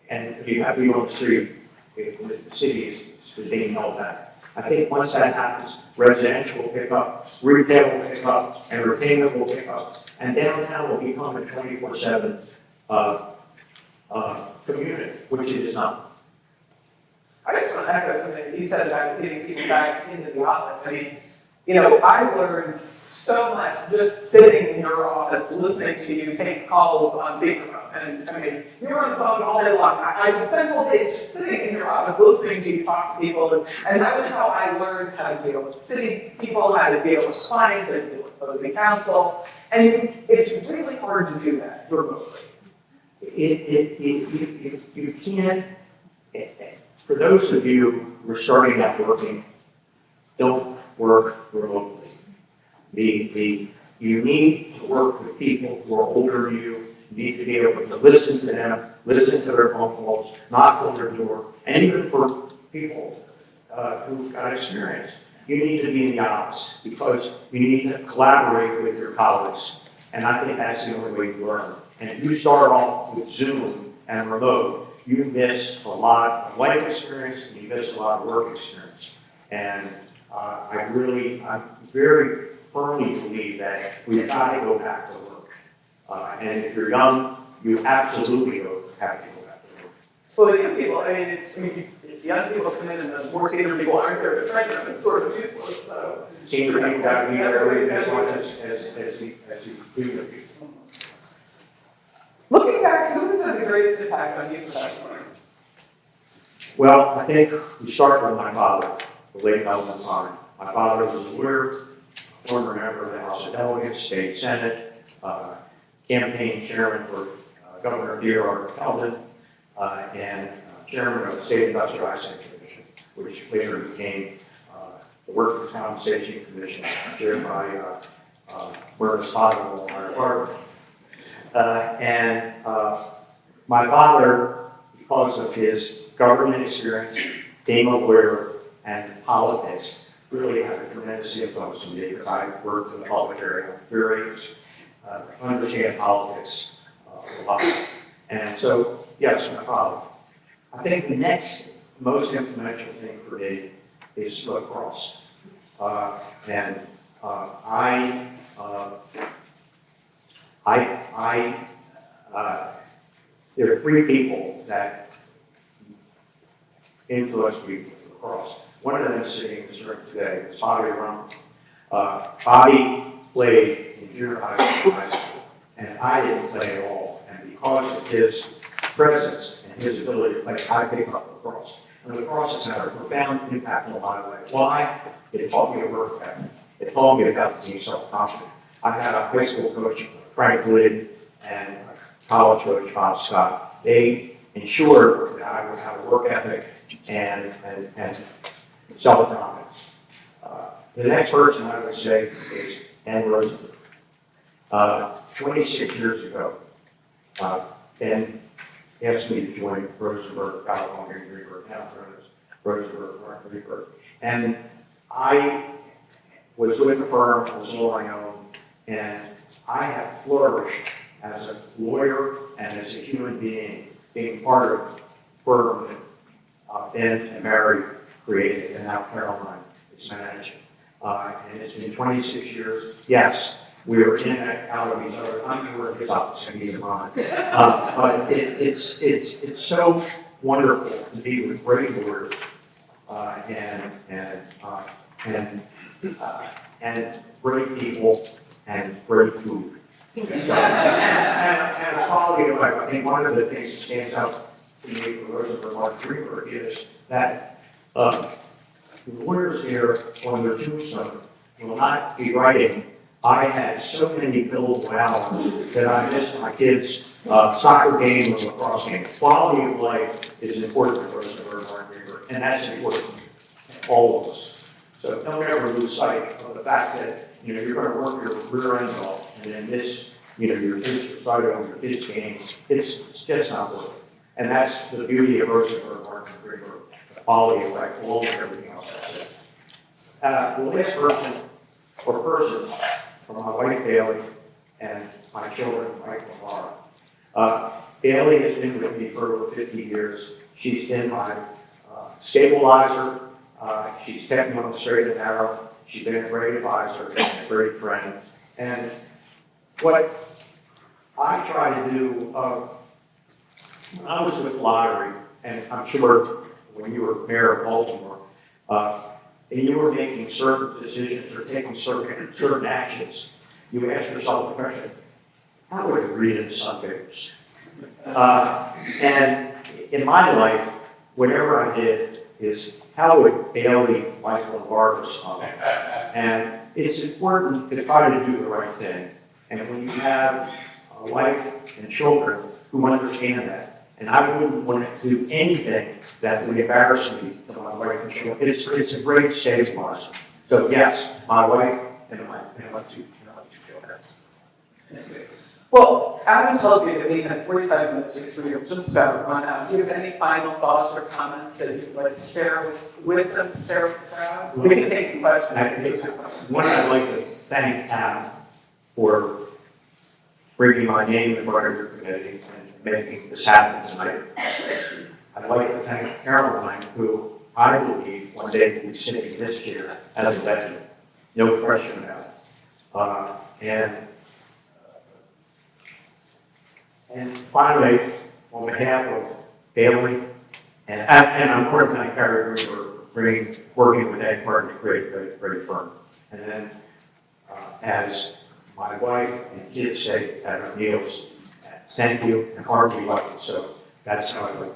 and you have to be on the street, if the city is being held back. I think once that happens, residential will pick up, retail will pick up, entertainment will pick up, and downtown will become a 24/7 community, which it is not. I just want to echo something that you said about getting people back into the office. I mean, you know, I learned so much just sitting in your office, listening to you take calls on speakerphone. And I mean, you were on the phone all day long. I would spend whole days just sitting in your office, listening to you talk to people. And that was how I learned how to deal with city people, how to deal with clients, how to deal with opposing counsel. And it's really hard to do that remotely. You can't, for those of you who are starting out working, don't work remotely. You need to work with people who are older than you. You need to be able to listen to them, listen to their phone calls, knock on their door, and even for people who've got experience, you need to be in the office because you need to collaborate with your colleagues. And I think that's the only way you learn. And if you start off with Zoom and remote, you miss a lot of life experience and you miss a lot of work experience. And I very firmly believe that we've got to go back to work. And if you're young, you absolutely have to go back to work. Well, the young people, I mean, if young people come in and the more senior people aren't there to train them, it's sort of useless, so. Senior people got to be there as much as you junior people. Looking back, who has had the greatest impact on you professionally? Well, I think we start with my father, the late Stanley Fine. My father was a lawyer, former member of the House of Delegates, State Senate, campaign chairman for Governor Theodore Calvin, and chairman of the State Industrialized Commission, which later became the Workers' Compensation Commission, chaired by Merrick's father-in-law, Merrick. And my father, because of his government experience, being a lawyer, and politics, really had a tremendous influence on me because I worked in the public area, very understand politics a lot. And so, yes, my father. I think the next most influential thing for me is lacrosse. There are 3 people that influenced me with lacrosse. One of them is sitting in this room today, is Bobby Rumble. Bobby played in junior high school, and I didn't play at all. And because of his presence and his ability to play, I picked up lacrosse. And lacrosse has had a profound impact on my life. Why? It taught me to work better. It taught me about being self-confident. I had a high school coach, Frank Glidden, and a college coach, Bob Scott. They ensured that I would have a work ethic and self-confidence. The next person I would say is Ben Rosenberg. 26 years ago, Ben asked me to join Rosenberg, California Greenberg, now known as Rosenberg, Mark Greenberg. And I was with the firm, I was all on my own, and I have flourished as a lawyer and as a human being part of the firm that Ben and Merrick created, and now Caroline is managing. And it's been 26 years. Yes, we were in and out of each other. I'm sure his office and he's mine. But it's so wonderful to be with great lawyers and great people and great food. And quality of life. I think one of the things that stands out to me from Rosenberg Mark Greenberg is that the lawyers here on their tombstone will not be writing, I had so many billable hours that I missed my kids' soccer game or lacrosse game. Quality of life is important to Rosenberg Mark Greenberg, and that's important to all of us. So don't ever lose sight of the fact that, you're going to work your rear end off and then miss, your kids' recital, your kids' games. It's just not worth it. And that's the beauty of Rosenberg, Martin, Greenberg, the quality of life, along with everything else I said. The last person or persons from my wife Bailey and my children, Michael and Laura. Bailey has been with me for over 50 years. She's been my stabilizer. She's kept me on the straight and narrow. She's been a great advisor, a great friend. And what I try to do, when I was with Lottery, and I'm sure when you were mayor of Baltimore, and you were making certain decisions or taking certain actions, you ask yourself the question, how would it read in the Sun papers? And in my life, whatever I did is how would Bailey, Michael, and Laura respond? And it's important to try to do the right thing. And when you have a wife and children who understand that, and I wouldn't want to do anything that would embarrass me to my wife and children. It's a great stabilizer. So yes, my wife and my two children. Well, Adam tells me that we have 45 minutes before you're just about to run out. Do you have any final thoughts or comments that you'd like to share with wisdom, to share with the crowd? We can take some questions. One, I'd like to thank Adam for bringing my name in front of your committee and making this happen tonight. I'd like to thank Caroline, who I believe one day will be sitting in this chair as a veteran. No question about it. And finally, on behalf of Bailey, and I want to thank Harry for working with Ed Martin to create a great firm. And then, as my wife and kids say at our meals, thank you and hard be lucky. So that's how I,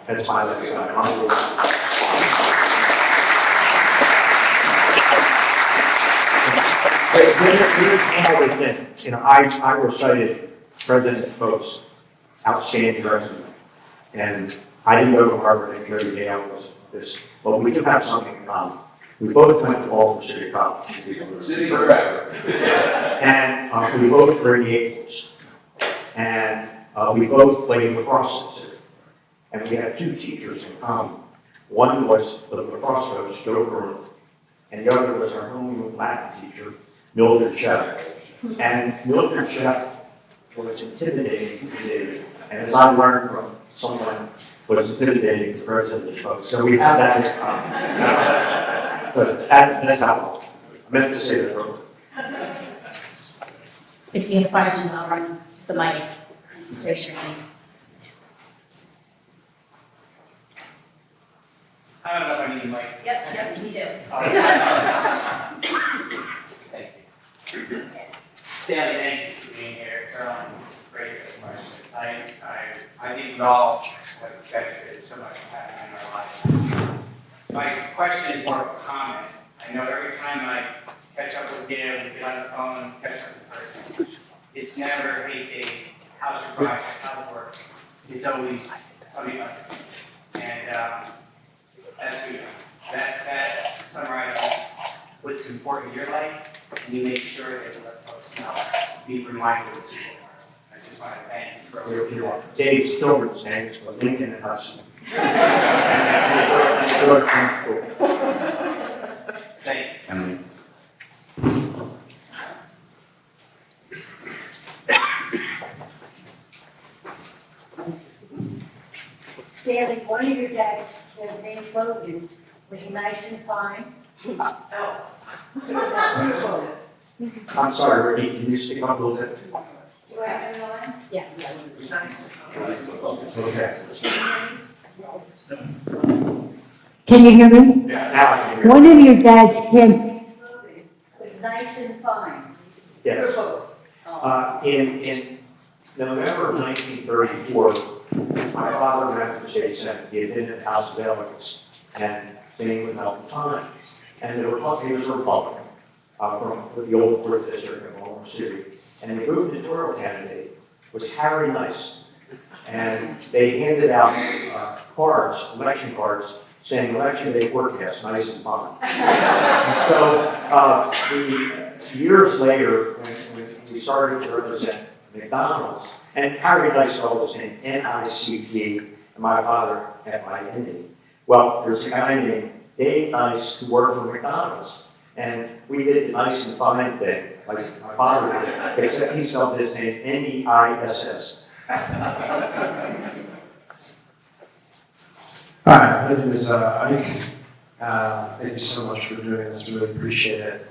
that's my lesson. I recited President Pope's outstanding resume, and I didn't go to Harvard and go to Yale was this, but we do have something in common. We both went to Baltimore City College. And we both were in the Eagles. And we both played lacrosse this year. And we had two teachers in common. One was the lacrosse coach, Joe Brewer, and the other was our home Latin teacher, Mildred Sheff. And Mildred Sheff was intimidating to David, and as I learned from someone, was intimidating to the president of the folks. So we have that in common. But that's how I meant to say that. If you have a question, I'll run the mic. Raise your hand. I don't know if I need a mic. Yep, you do. Thank you. Stanley, thank you for being here. Caroline, great questions. I think we all have benefited so much from having in our lives. My question is more of a comment. I know every time I catch up with him, get on the phone, catch up with the person, it's never, hey, Dave, how's your project, how's work? It's always, tell me about it. And that's good. That summarizes what's important in your life, and you make sure that you let folks know, be reminded what's important. I just want to thank you for You're Dave Stillman's name is Lincoln and Hudson. Thanks. Stanley, one of your dad's campaign slogans was nice and fine. I'm sorry, Ricky, can you speak up a little bit? Do I have it on? Yeah. Nice. Okay. Can you hear me? Now I can hear. One of your dad's campaign slogans was nice and fine. Yes. In November of 1934, my father ran for state senate. He had been in the House of Delegates and staying with Malcolm Times. And he was a Republican from the old 4th District in Baltimore City. And the gubernatorial candidate was Harry Nice. And they handed out cards, election cards, saying election day forecast, nice and fine. So years later, when we started to represent McDonald's, and Harry Nice always named N-I-C-E, and my father F-I-N-D. Well, there's a guy named Dave Nice who worked for McDonald's, and we did the nice and fine thing, like my father did, except he spelled his name N-E-I-S-S. Hi, my name is Ike. Thank you so much for doing this, really appreciate it.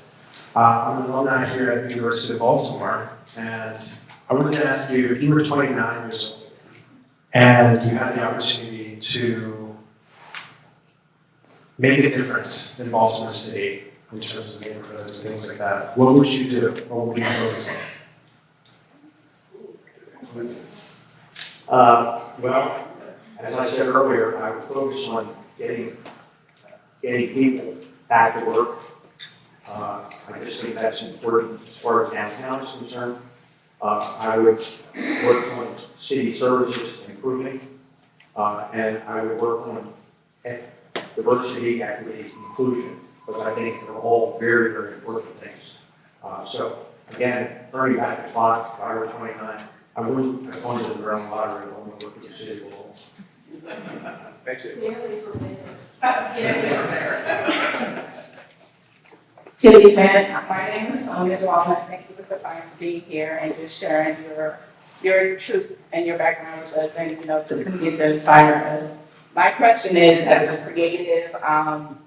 I'm an alumni here at the University of Baltimore, and I wanted to ask you, if you were 29 years old, and you had the opportunity to make a difference in Baltimore City in terms of neighborhoods and things like that, what would you do? What would you focus on? Well, as I said earlier, I would focus on getting people back to work. I just think that's important as far as downtown is concerned. I would work on city services improving, and I would work on diversity, equity, and inclusion, because I think they're all very, very important things. So again, turning back the clock, if I were 29, I wouldn't have gone to the ground lottery, I want to work at the city hall. Thanks. Good evening, my name is Sonia Dwalman. Thank you for being here and just sharing your truth and your background with us, and to continue to inspire us. My question is, as a creative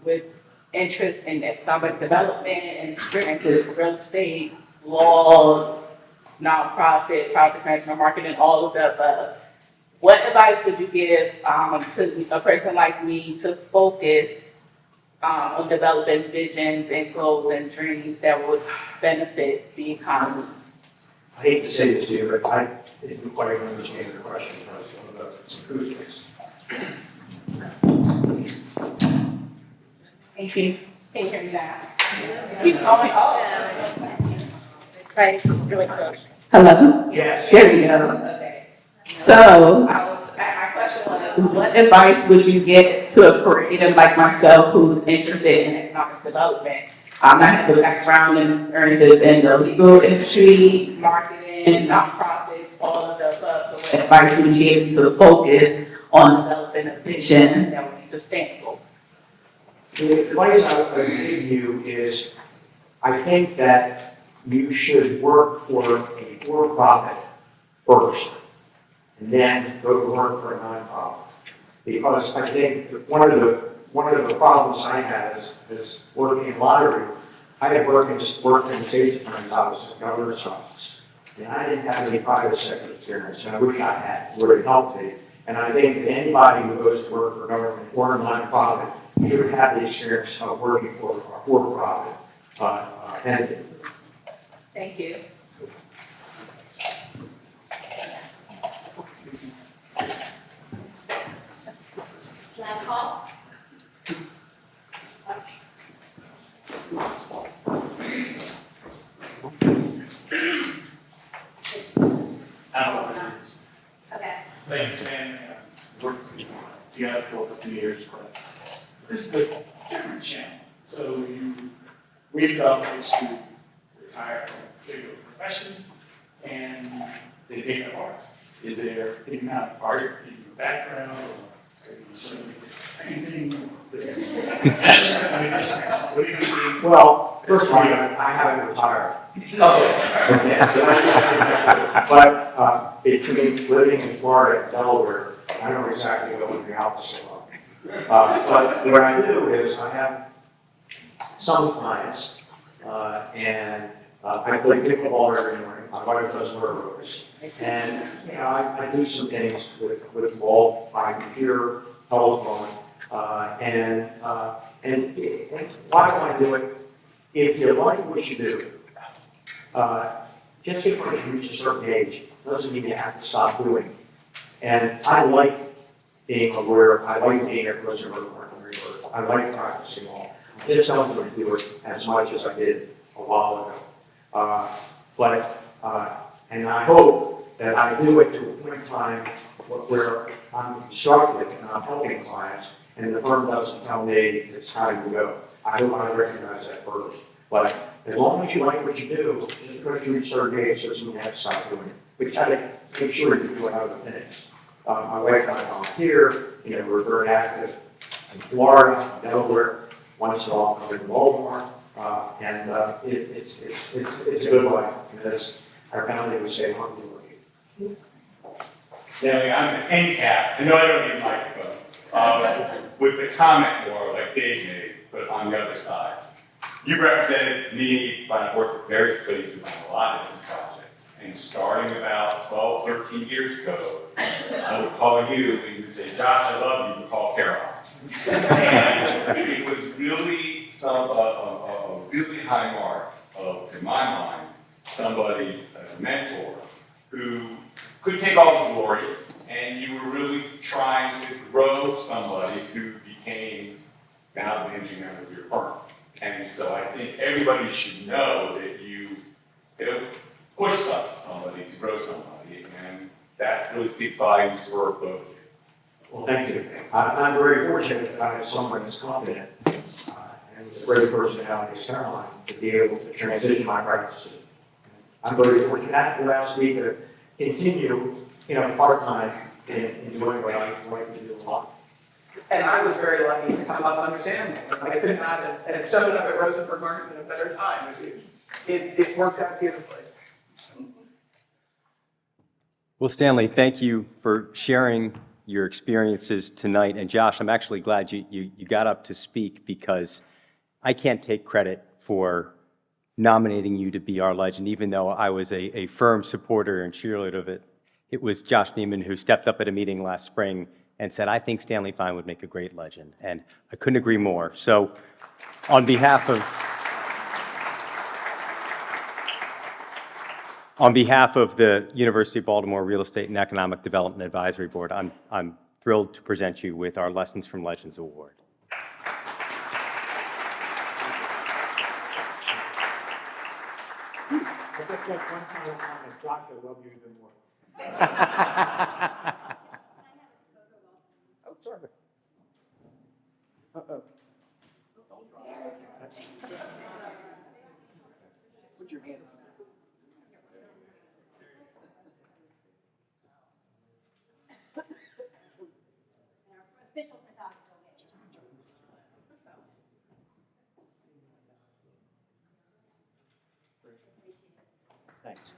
with interest in economic development and experiences, real estate, law, nonprofit, project management, marketing, all of the above, what advice would you give to a person like me to focus on developing visions and goals and dreams that would benefit the economy? I hate to say this to you, but I didn't quite understand your question. I was talking about acoustics. Thank you. Can you hear me now? Keep going. Oh. Right, really close. Hello? Yes. There we go. Okay. So, my question was, what advice would you give to a creative like myself who's interested in economic development? I have a background in experiences in the legal industry, marketing, nonprofits, all of the above. So what advice would you give to focus on developing a vision that would be sustainable? The advice I would give you is, I think that you should work for a for-profit first, and then go to work for a nonprofit. Because I think one of the problems I had is working in lottery. I had worked in the state attorney's office, the governor's office, and I didn't have any private sector experience, and I wish I had. It would have helped me. And I think that anybody who goes to work for government or a nonprofit should have the experience of working for a for-profit entity. Thank you. Last call? Okay. Thanks, and worked together for a few years, but this is a different channel. So we've got folks who retire from a particular profession, and they take up art. Is there any kind of art in your background, or something painting? What are you going to do? Well, first of all, I haven't retired. But between living in Florida and Delaware, I don't exactly go in the office a lot. But what I do is I have some clients, and I play pickleball every morning. My wife does aerobics. And I do some things with ball, my computer, telephone, and why do I do it? If you like what you do, just because you reach a certain age doesn't mean you have to stop doing it. And I like being a lawyer. I like being a prisoner of the I like practicing law. I just don't want to do it as much as I did a while ago. And I hope that I do it to a point in time where I'm instructive and I'm helping clients, and the firm doesn't tell me it's time to go. I don't want to recognize that first. But as long as you like what you do, just because you reach certain age doesn't mean you have to stop doing it. We try to make sure you do other things. My wife and I volunteer, we're very active in Florida, Delaware, once in a while come to Baltimore, and it's a good life. As our family would say, hungry working. Stanley, I'm a handicap. I know I don't need a microphone. With the comment more like Dave made, but on the other side. You represented me when I worked at various places on a lot of different projects. And starting about 12, 13 years ago, I would call you and you would say, Josh, I love you, but call Carol. And it was really a really high mark of, in my mind, somebody as a mentor who could take all the glory, and you were really trying to grow somebody who became now the managing member of your firm. And so I think everybody should know that you pushed up somebody to grow somebody, and that really speaks volumes for both of you. Well, thank you. I'm very fortunate that I have someone that's confident and a great personality as Caroline to be able to transition my practices. I'm very fortunate that allows me to continue, part-time in doing what I like to do a lot. And I was very lucky to come up under Stanley. I could not have shown up at Rosenberg Market in a better time. It worked out beautifully. Well, Stanley, thank you for sharing your experiences tonight. And Josh, I'm actually glad you got up to speak, because I can't take credit for nominating you to be our legend, even though I was a firm supporter and cheerleader of it. It was Josh Neiman who stepped up at a meeting last spring and said, I think Stanley Fine would make a great legend. And I couldn't agree more. So on behalf of the University of Baltimore Real Estate and Economic Development Advisory Board, I'm thrilled to present you with our Lessons from Legends Award. I just got one final comment. Josh, I love you even more. Oh, sorry. Uh-oh. Put your hand up. Thanks.